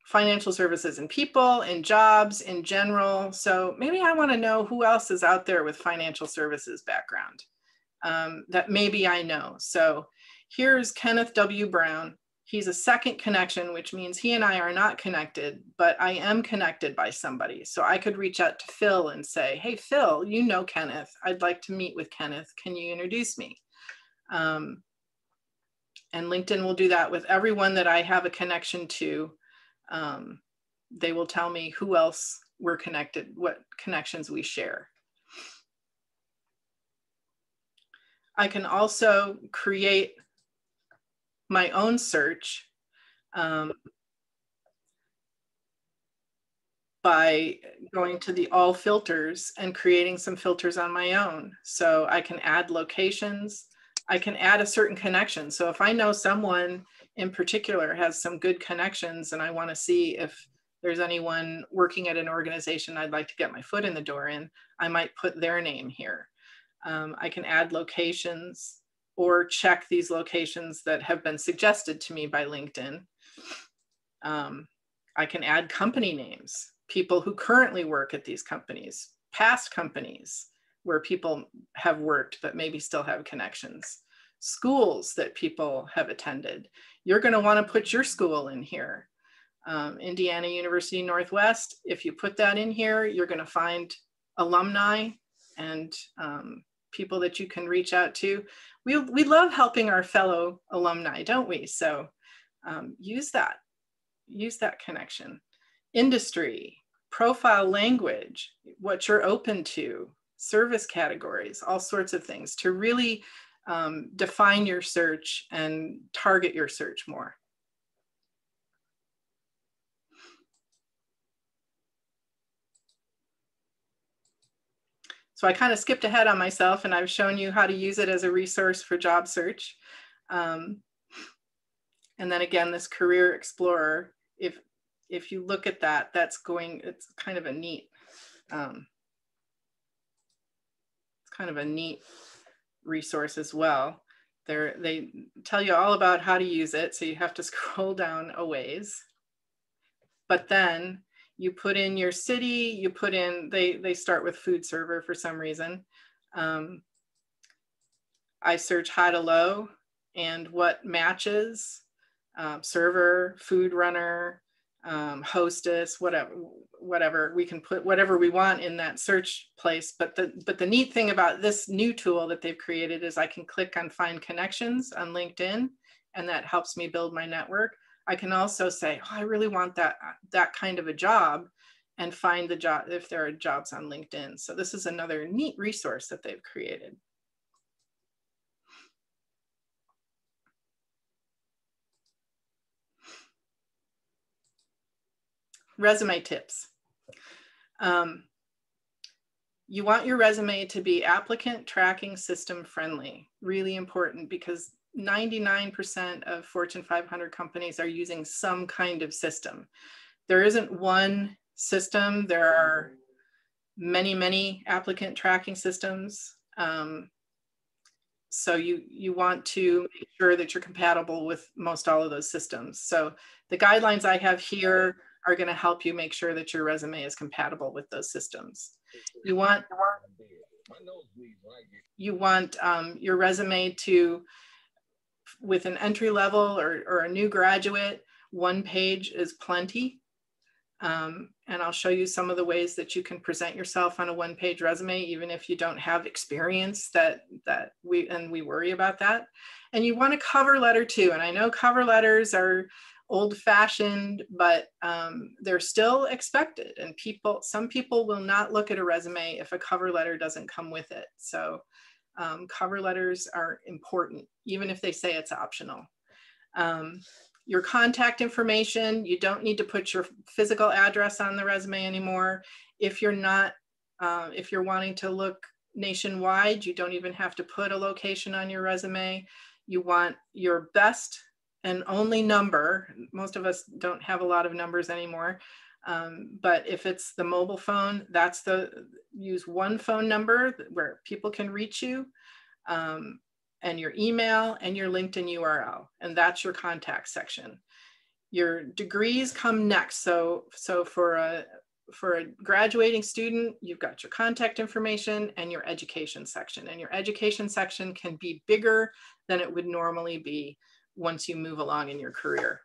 Financial services and people and jobs in general. So maybe I want to know who else is out there with financial services background that maybe I know. So here's Kenneth W. Brown. He's a second connection, which means he and I are not connected, but I am connected by somebody. So I could reach out to Phil and say, hey, Phil, you know Kenneth. I'd like to meet with Kenneth. Can you introduce me? And LinkedIn will do that with everyone that I have a connection to. They will tell me who else we're connected, what connections we share. I can also create my own search by going to the all filters and creating some filters on my own. So I can add locations. I can add a certain connection. So if I know someone in particular has some good connections and I want to see if there's anyone working at an organization I'd like to get my foot in the door in, I might put their name here. I can add locations or check these locations that have been suggested to me by LinkedIn. I can add company names, people who currently work at these companies, past companies where people have worked but maybe still have connections, schools that people have attended. You're going to want to put your school in here. Indiana University Northwest, if you put that in here, you're going to find alumni and people that you can reach out to. We love helping our fellow alumni, don't we? So use that connection. Industry, profile language, what you're open to, service categories, all sorts of things to really define your search and target your search more. So I kind of skipped ahead on myself, and I've shown you how to use it as a resource for job search. And then again, this Career Explorer, if you look at that, it's kind of a neat, it's kind of a neat resource as well. They tell you all about how to use it, so you have to scroll down a ways. But then you put in your city, you put in, they start with food server for some reason. I search high to low, and what matches, server, food runner, hostess, whatever, we can put whatever we want in that search place. But the neat thing about this new tool that they've created is I can click on Find Connections on LinkedIn, and that helps me build my network. I can also say, oh, I really want that kind of a job, and find the job if there are jobs on LinkedIn. So this is another neat resource that they've created. Resume tips. You want your resume to be applicant tracking system friendly. Really important, because 99% of Fortune 500 companies are using some kind of system. There isn't one system. There are many, many applicant tracking systems. So you want to make sure that you're compatible with most all of those systems. So the guidelines I have here are going to help you make sure that your resume is compatible with those systems. You want your resume to, with an entry level or a new graduate, 1 page is plenty. And I'll show you some of the ways that you can present yourself on a 1-page resume, even if you don't have experience that we worry about that. And you want a cover letter too. And I know cover letters are old-fashioned, but they're still expected. And some people will not look at a resume if a cover letter doesn't come with it. So cover letters are important, even if they say it's optional. Your contact information, you don't need to put your physical address on the resume anymore. If you're wanting to look nationwide, you don't even have to put a location on your resume. You want your best and only number. Most of us don't have a lot of numbers anymore. But if it's the mobile phone, use one phone number where people can reach you. And your email and your LinkedIn URL, and that's your contact section. Your degrees come next. So for a graduating student, you've got your contact information and your education section. And your education section can be bigger than it would normally be once you move along in your career.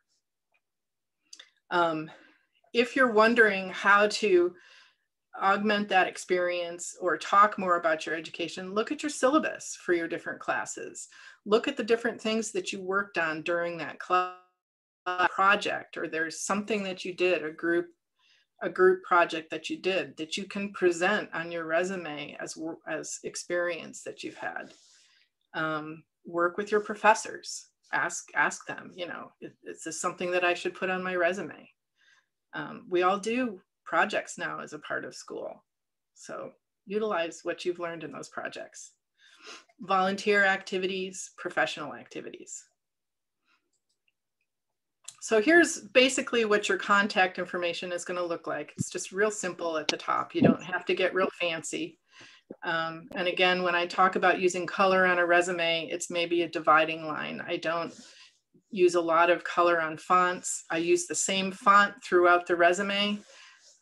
If you're wondering how to augment that experience or talk more about your education, look at your syllabus for your different classes. Look at the different things that you worked on during that class project, or there's something that you did, a group project that you did that you can present on your resume as experience that you've had. Work with your professors. Ask them, is this something that I should put on my resume? We all do projects now as a part of school. So utilize what you've learned in those projects. Volunteer activities, professional activities. So here's basically what your contact information is going to look like. It's just real simple at the top. You don't have to get real fancy. And again, when I talk about using color on a resume, it's maybe a dividing line. I don't use a lot of color on fonts. I use the same font throughout the resume.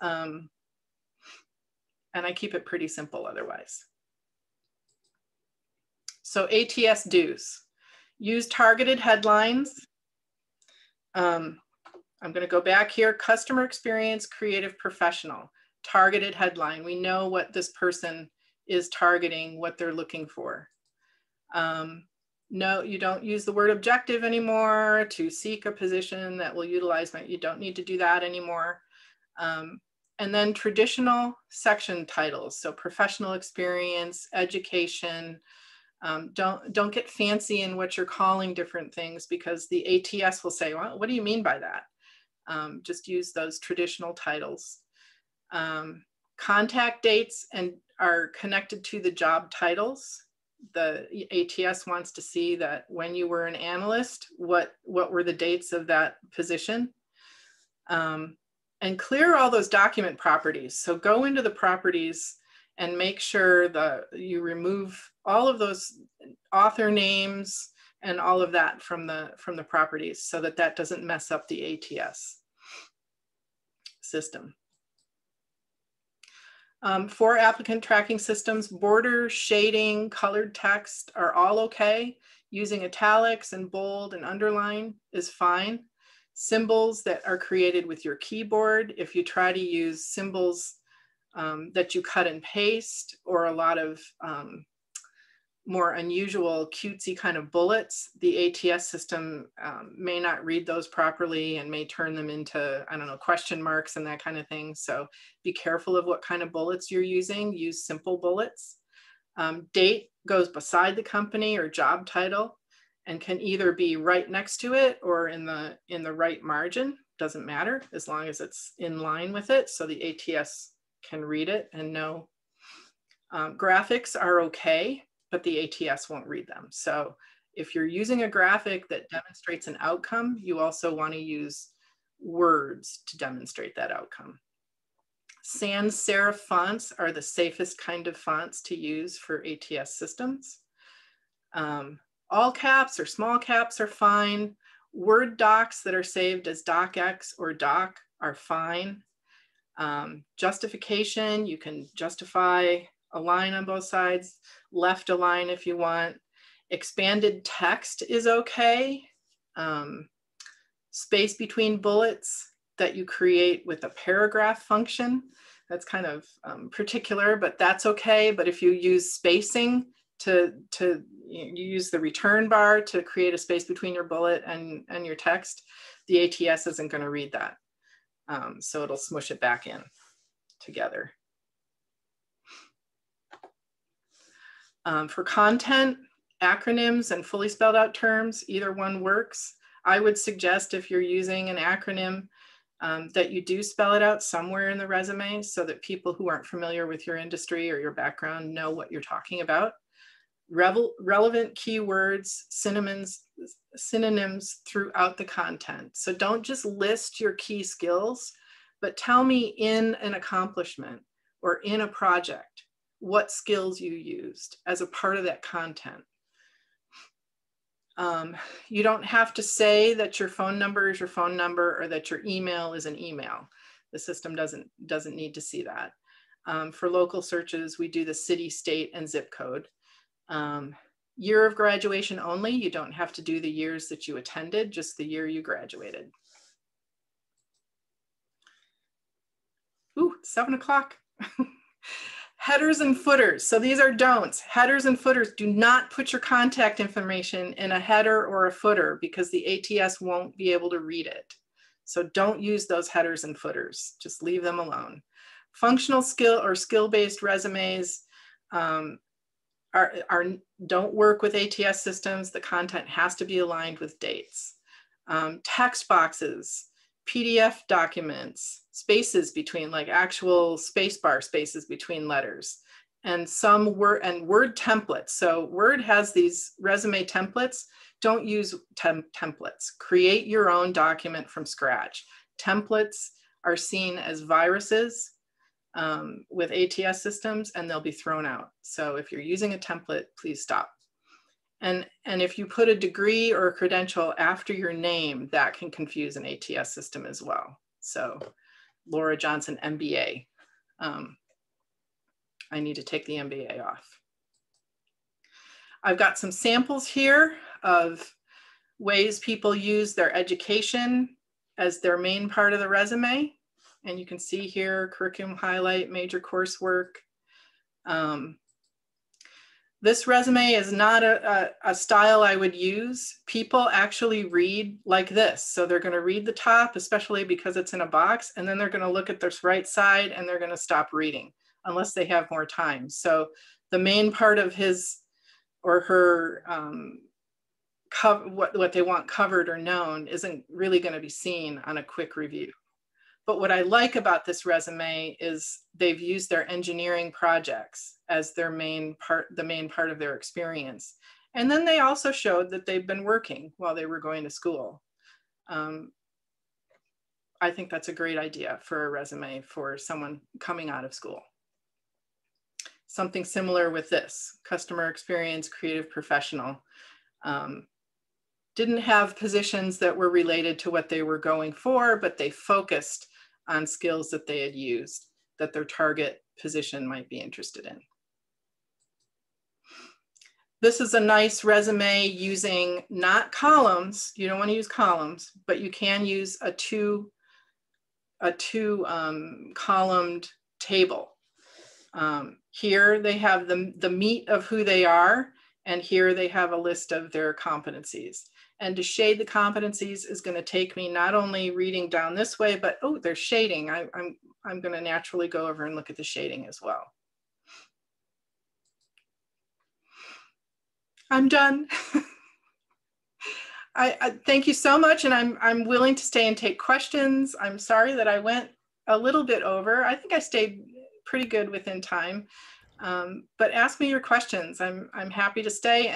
And I keep it pretty simple otherwise. So ATS do's. Use targeted headlines. I'm going to go back here. Customer experience, creative, professional. Targeted headline. We know what this person is targeting, what they're looking for. No, you don't use the word objective anymore to seek a position that will utilize you don't need to do that anymore. And then traditional section titles. So professional experience, education. Don't get fancy in what you're calling different things, because the ATS will say, well, what do you mean by that? Just use those traditional titles. Contact dates and are connected to the job titles. The ATS wants to see that when you were an analyst, what were the dates of that position? And clear all those document properties. So go into the properties and make sure that you remove all of those author names and all of that from the properties, so that that doesn't mess up the ATS system. For applicant tracking systems, borders, shading, colored text are all okay. Using italics and bold and underline is fine. Symbols that are created with your keyboard, if you try to use symbols that you cut and paste, or a lot of more unusual cutesy kind of bullets, the ATS system may not read those properly and may turn them into, I don't know, question marks and that kind of thing. So be careful of what kind of bullets you're using. Use simple bullets. Date goes beside the company or job title and can either be right next to it or in the right margin. Doesn't matter, as long as it's in line with it, so the ATS can read it and know. Graphics are okay, but the ATS won't read them. So if you're using a graphic that demonstrates an outcome, you also want to use words to demonstrate that outcome. Sans serif fonts are the safest kind of fonts to use for ATS systems. All caps or small caps are fine. Word docs that are saved as docx or doc are fine. Justification, you can justify a line on both sides, left a line if you want. Expanded text is okay. Space between bullets that you create with a paragraph function, that's kind of particular, but that's okay. But if you use spacing you use the return bar to create a space between your bullet and your text, the ATS isn't going to read that. So it'll smush it back in together. For content, acronyms and fully spelled out terms, either one works. I would suggest, if you're using an acronym, that you do spell it out somewhere in the resume, so that people who aren't familiar with your industry or your background know what you're talking about. Relevant keywords, synonyms throughout the content. So don't just list your key skills, but tell me in an accomplishment or in a project what skills you used as a part of that content. You don't have to say that your phone number is your phone number or that your email is an email. The system doesn't need to see that. For local searches, we do the city, state, and zip code. Year of graduation only. You don't have to do the years that you attended, just the year you graduated. Ooh, 7 o'clock. Headers and footers. So these are don'ts. Headers and footers. Do not put your contact information in a header or a footer, because the ATS won't be able to read it. So don't use those headers and footers. Just leave them alone. Functional skill or skill-based resumes don't work with ATS systems. The content has to be aligned with dates. Text boxes, PDF documents, spaces between, like actual spacebar spaces between letters, and some word templates. So Word has these resume templates. Don't use templates. Create your own document from scratch. Templates are seen as viruses with ATS systems, and they'll be thrown out. So if you're using a template, please stop. And if you put a degree or a credential after your name, that can confuse an ATS system as well. So Laura Johnson, MBA. I need to take the MBA off. I've got some samples here of ways people use their education as their main part of the resume. And you can see here, curriculum highlight, major coursework. This resume is not a style I would use. People actually read like this. So they're going to read the top, especially because it's in a box, and then they're going to look at this right side and they're going to stop reading unless they have more time. So the main part of his or her what they want covered or known isn't really going to be seen on a quick review. But what I like about this resume is they've used their engineering projects as their main part, the main part of their experience. And then they also showed that they've been working while they were going to school. I think that's a great idea for a resume for someone coming out of school. Something similar with this, customer experience, creative professional. Didn't have positions that were related to what they were going for, but they focused on skills that they had used that their target position might be interested in. This is a nice resume using not columns. You don't want to use columns, but you can use a two columned table. Here they have the meat of who they are, and here they have a list of their competencies. And to shade the competencies is going to take me not only reading down this way, but oh, there's shading. I'm going to naturally go over and look at the shading as well. I'm done. I thank you so much, and I'm willing to stay and take questions. I'm sorry that I went a little bit over. I think I stayed pretty good within time, but ask me your questions. I'm happy to stay,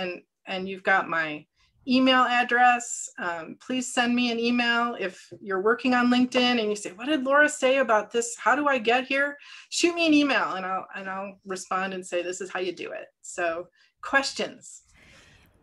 and you've got my email address. Please send me an email if you're working on LinkedIn and you say, "What did Laura say about this? How do I get here?" Shoot me an email, and I'll respond and say, "This is how you do it." So, questions.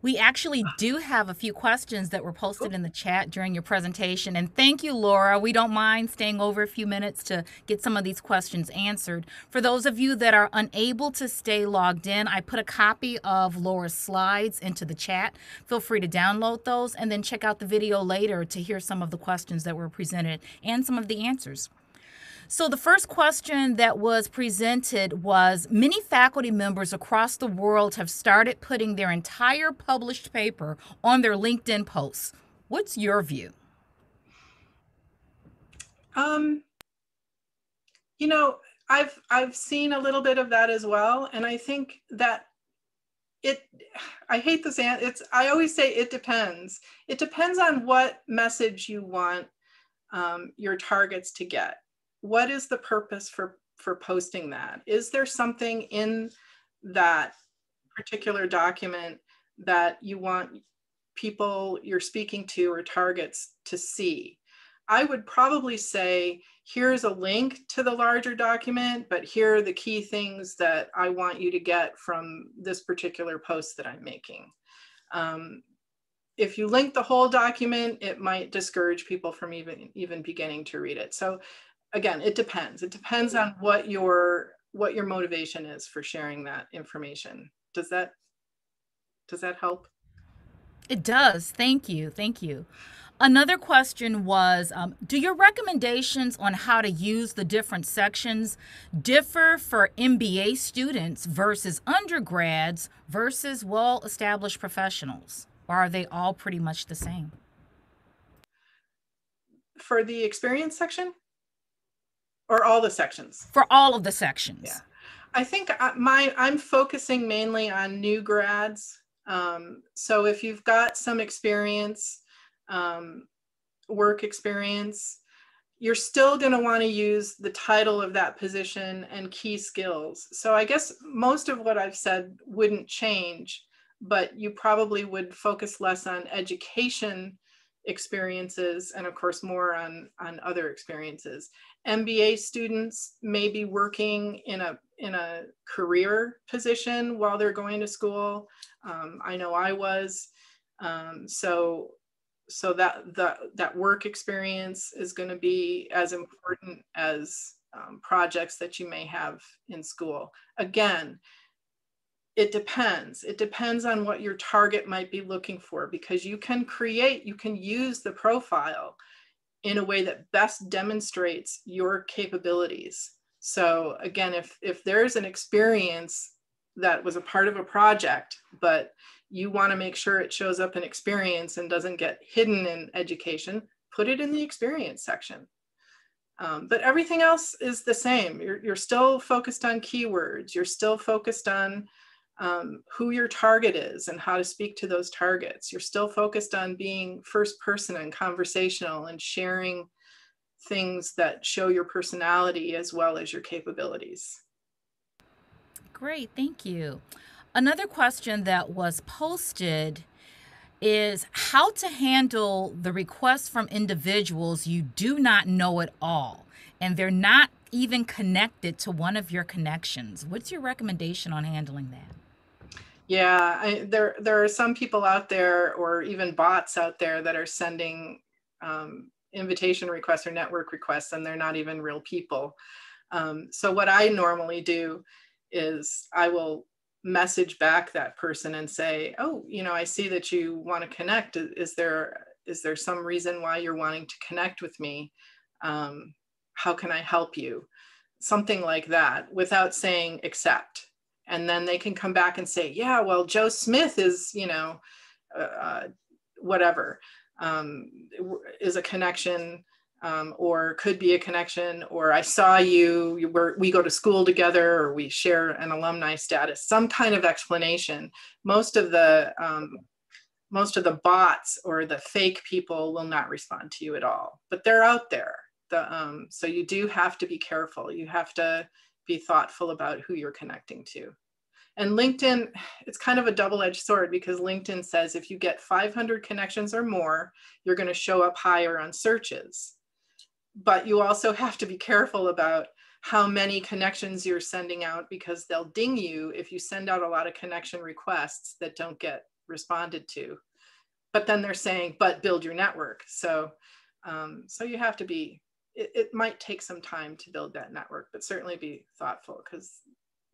We actually do have a few questions that were posted in the chat during your presentation. And thank you, Laura. We don't mind staying over a few minutes to get some of these questions answered. For those of you that are unable to stay logged in, I put a copy of Laura's slides into the chat. Feel free to download those and then check out the video later to hear some of the questions that were presented and some of the answers. So the first question that was presented was, many faculty members across the world have started putting their entire published paper on their LinkedIn posts. What's your view? You know, I've seen a little bit of that as well, and I think that I hate this answer. I always say it depends. It depends on what message you want your targets to get. What is the purpose for posting that? Is there something in that particular document that you want people you're speaking to or targets to see? I would probably say, here's a link to the larger document, but here are the key things that I want you to get from this particular post that I'm making. If you link the whole document, it might discourage people from even beginning to read it. So again, it depends. It depends on what your motivation is for sharing that information. Does that help? It does. Thank you. Thank you. Another question was, do your recommendations on how to use the different sections differ for MBA students versus undergrads versus well-established professionals? Or are they all pretty much the same? For the experience section? Or all the sections? For all of the sections. Yeah. I think I'm focusing mainly on new grads. So if you've got some experience, work experience, you're still going to want to use the title of that position and key skills. So I guess most of what I've said wouldn't change, but you probably would focus less on education experiences and of course more on other experiences. MBA students may be working in a career position while they're going to school. I know I was. So that work experience is going to be as important as projects that you may have in school. Again, it depends. It depends on what your target might be looking for, because you can use the profile in a way that best demonstrates your capabilities. So again, if there's an experience that was a part of a project, but you want to make sure it shows up in experience and doesn't get hidden in education, put it in the experience section. But everything else is the same. You're still focused on keywords. You're still focused on who your target is and how to speak to those targets. You're still focused on being first person and conversational and sharing things that show your personality as well as your capabilities. Great, thank you. Another question that was posted is how to handle the requests from individuals you do not know at all, and they're not even connected to one of your connections. What's your recommendation on handling that? Yeah, there are some people out there, or even bots out there, that are sending invitation requests or network requests, and they're not even real people. So what I normally do is I will message back that person and say, oh, I see that you want to connect. Is there some reason why you're wanting to connect with me? How can I help you? Something like that, without saying accept. And then they can come back and say, yeah, well, Joe Smith is, whatever, is a connection, or could be a connection, or I saw we go to school together, or we share an alumni status, some kind of explanation. Most of the bots or the fake people will not respond to you at all, but they're out there. So you do have to be careful. You have to be thoughtful about who you're connecting to. And LinkedIn, it's kind of a double-edged sword, because LinkedIn says if you get 500 connections or more, you're going to show up higher on searches. But you also have to be careful about how many connections you're sending out, because they'll ding you if you send out a lot of connection requests that don't get responded to. But then they're saying, but build your network. So you have to be, it might take some time to build that network, but certainly be thoughtful, because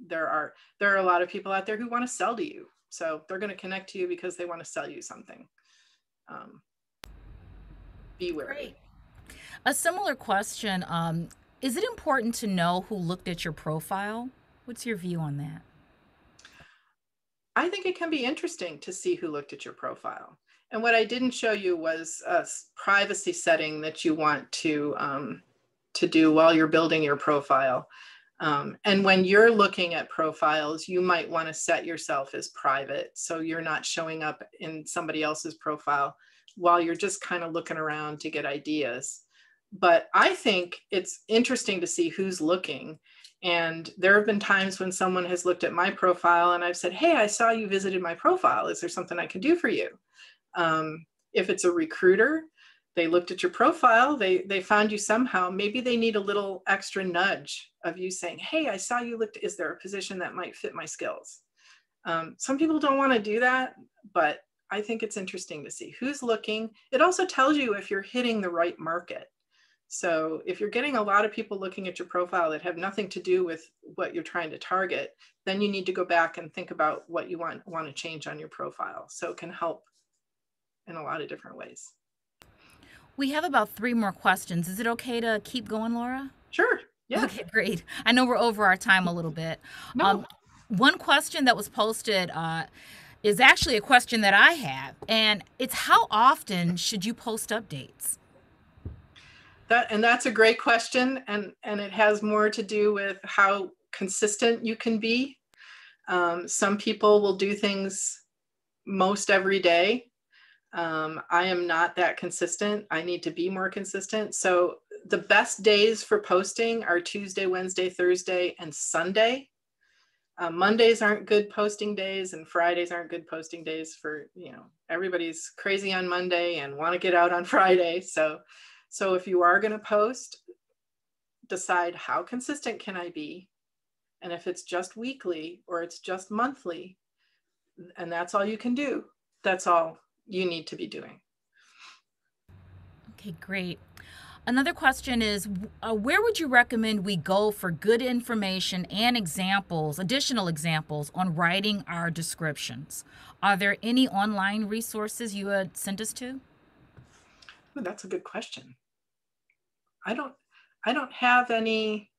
there are a lot of people out there who want to sell to you. So they're going to connect to you because they want to sell you something. Be wary. Great. A similar question, is it important to know who looked at your profile? What's your view on that? I think it can be interesting to see who looked at your profile. And what I didn't show you was a privacy setting that you want to do while you're building your profile. And when you're looking at profiles, you might want to set yourself as private, so you're not showing up in somebody else's profile while you're just kind of looking around to get ideas. But I think it's interesting to see who's looking. And there have been times when someone has looked at my profile and I've said, hey, I saw you visited my profile. Is there something I can do for you? If it's a recruiter, they looked at your profile, they found you somehow. Maybe they need a little extra nudge of you saying, hey, I saw you looked, is there a position that might fit my skills? Some people don't want to do that, but I think it's interesting to see who's looking. It also tells you if you're hitting the right market. So if you're getting a lot of people looking at your profile that have nothing to do with what you're trying to target, then you need to go back and think about what you want to change on your profile. So it can help in a lot of different ways. We have about 3 more questions. Is it okay to keep going, Laura? Sure. Yeah. Okay, great. I know we're over our time a little bit. No. One question that was posted is actually a question that I have, and it's how often should you post updates? That's a great question, and it has more to do with how consistent you can be. Some people will do things most every day. I am not that consistent. I need to be more consistent. So the best days for posting are Tuesday, Wednesday, Thursday, and Sunday. Mondays aren't good posting days, and Fridays aren't good posting days for, everybody's crazy on Monday and want to get out on Friday. So if you are going to post, decide how consistent can I be? And if it's just weekly or it's just monthly, and that's all you can do, that's all you need to be doing. Okay, great. Another question is, where would you recommend we go for good information and examples, additional examples on writing our descriptions? Are there any online resources you would send us to? Ooh, that's a good question. I don't have any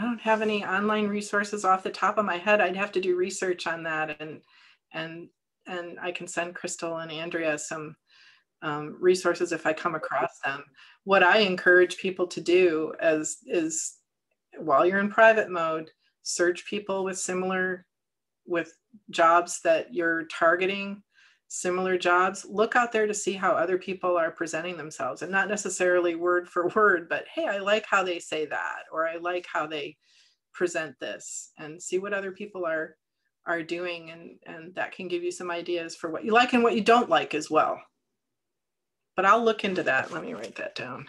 I don't have any online resources off the top of my head. I'd have to do research on that, and I can send Crystal and Andrea some resources if I come across them. What I encourage people to do is while you're in private mode, search people with jobs that you're targeting, similar jobs. Look out there to see how other people are presenting themselves, and not necessarily word for word, but hey, I like how they say that, or I like how they present this, and see what other people are doing, and that can give you some ideas for what you like and what you don't like as well. But I'll look into that. Let me write that down.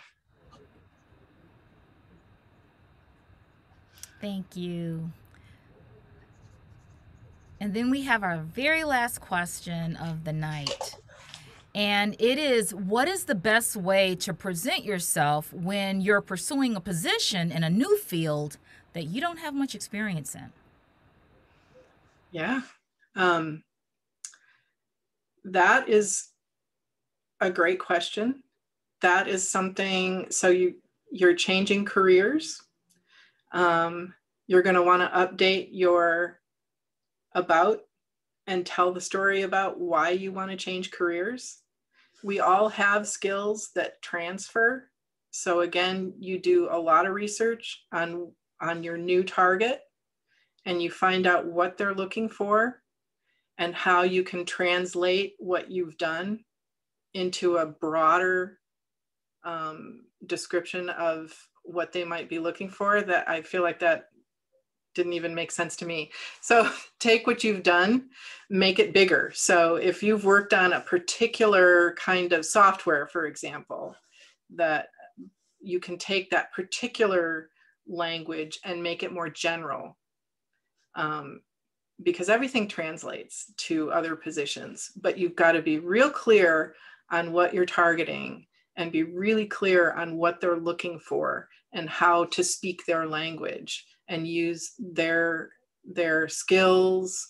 Thank you. And then we have our very last question of the night. And it is, what is the best way to present yourself when you're pursuing a position in a new field that you don't have much experience in? Yeah. That is a great question. That is something, so you're changing careers. You're going to want to update your about and tell the story about why you want to change careers. We all have skills that transfer. So again, you do a lot of research on your new target, and you find out what they're looking for and how you can translate what you've done into a broader description of what they might be looking for. That I feel like that didn't even make sense to me. So take what you've done, make it bigger. So if you've worked on a particular kind of software, for example, that you can take that particular language and make it more general, because everything translates to other positions, but you've got to be real clear on what you're targeting and be really clear on what they're looking for and how to speak their language and use their skills,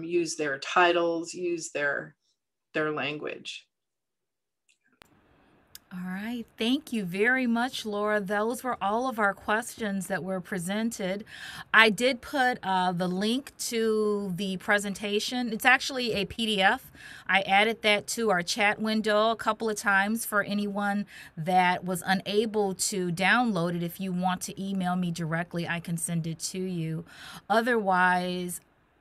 use their titles, use their language. All right. Thank you very much, Laura. Those were all of our questions that were presented. I did put the link to the presentation. It's actually a PDF. I added that to our chat window a couple of times for anyone that was unable to download it. If you want to email me directly, I can send it to you. Otherwise,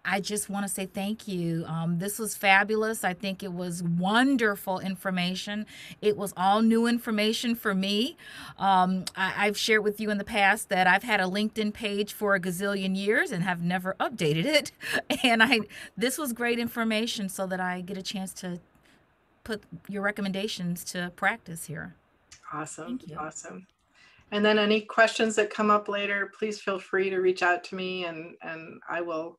I just want to say thank you. This was fabulous. I think it was wonderful information. It was all new information for me. I've shared with you in the past that I've had a LinkedIn page for a gazillion years and have never updated it. And this was great information so that I get a chance to put your recommendations to practice here. Awesome. Awesome. And then any questions that come up later, please feel free to reach out to me, and I will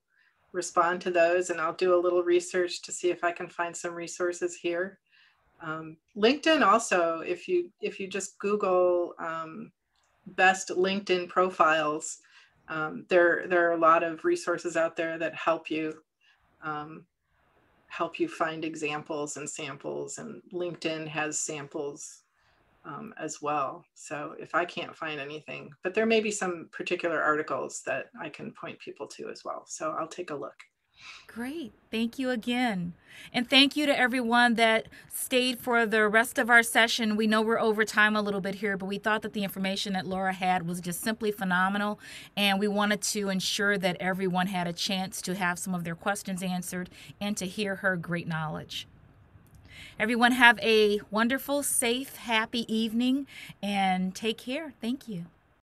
respond to those, and I'll do a little research to see if I can find some resources here. LinkedIn also, if you just Google best LinkedIn profiles, there are a lot of resources out there that help you find examples and samples, and LinkedIn has samples as well. So if I can't find anything, but there may be some particular articles that I can point people to as well. So I'll take a look. Great. Thank you again. And thank you to everyone that stayed for the rest of our session. We know we're over time a little bit here, but we thought that the information that Laura had was just simply phenomenal. And we wanted to ensure that everyone had a chance to have some of their questions answered and to hear her great knowledge. Everyone have a wonderful, safe, happy evening, and take care. Thank you.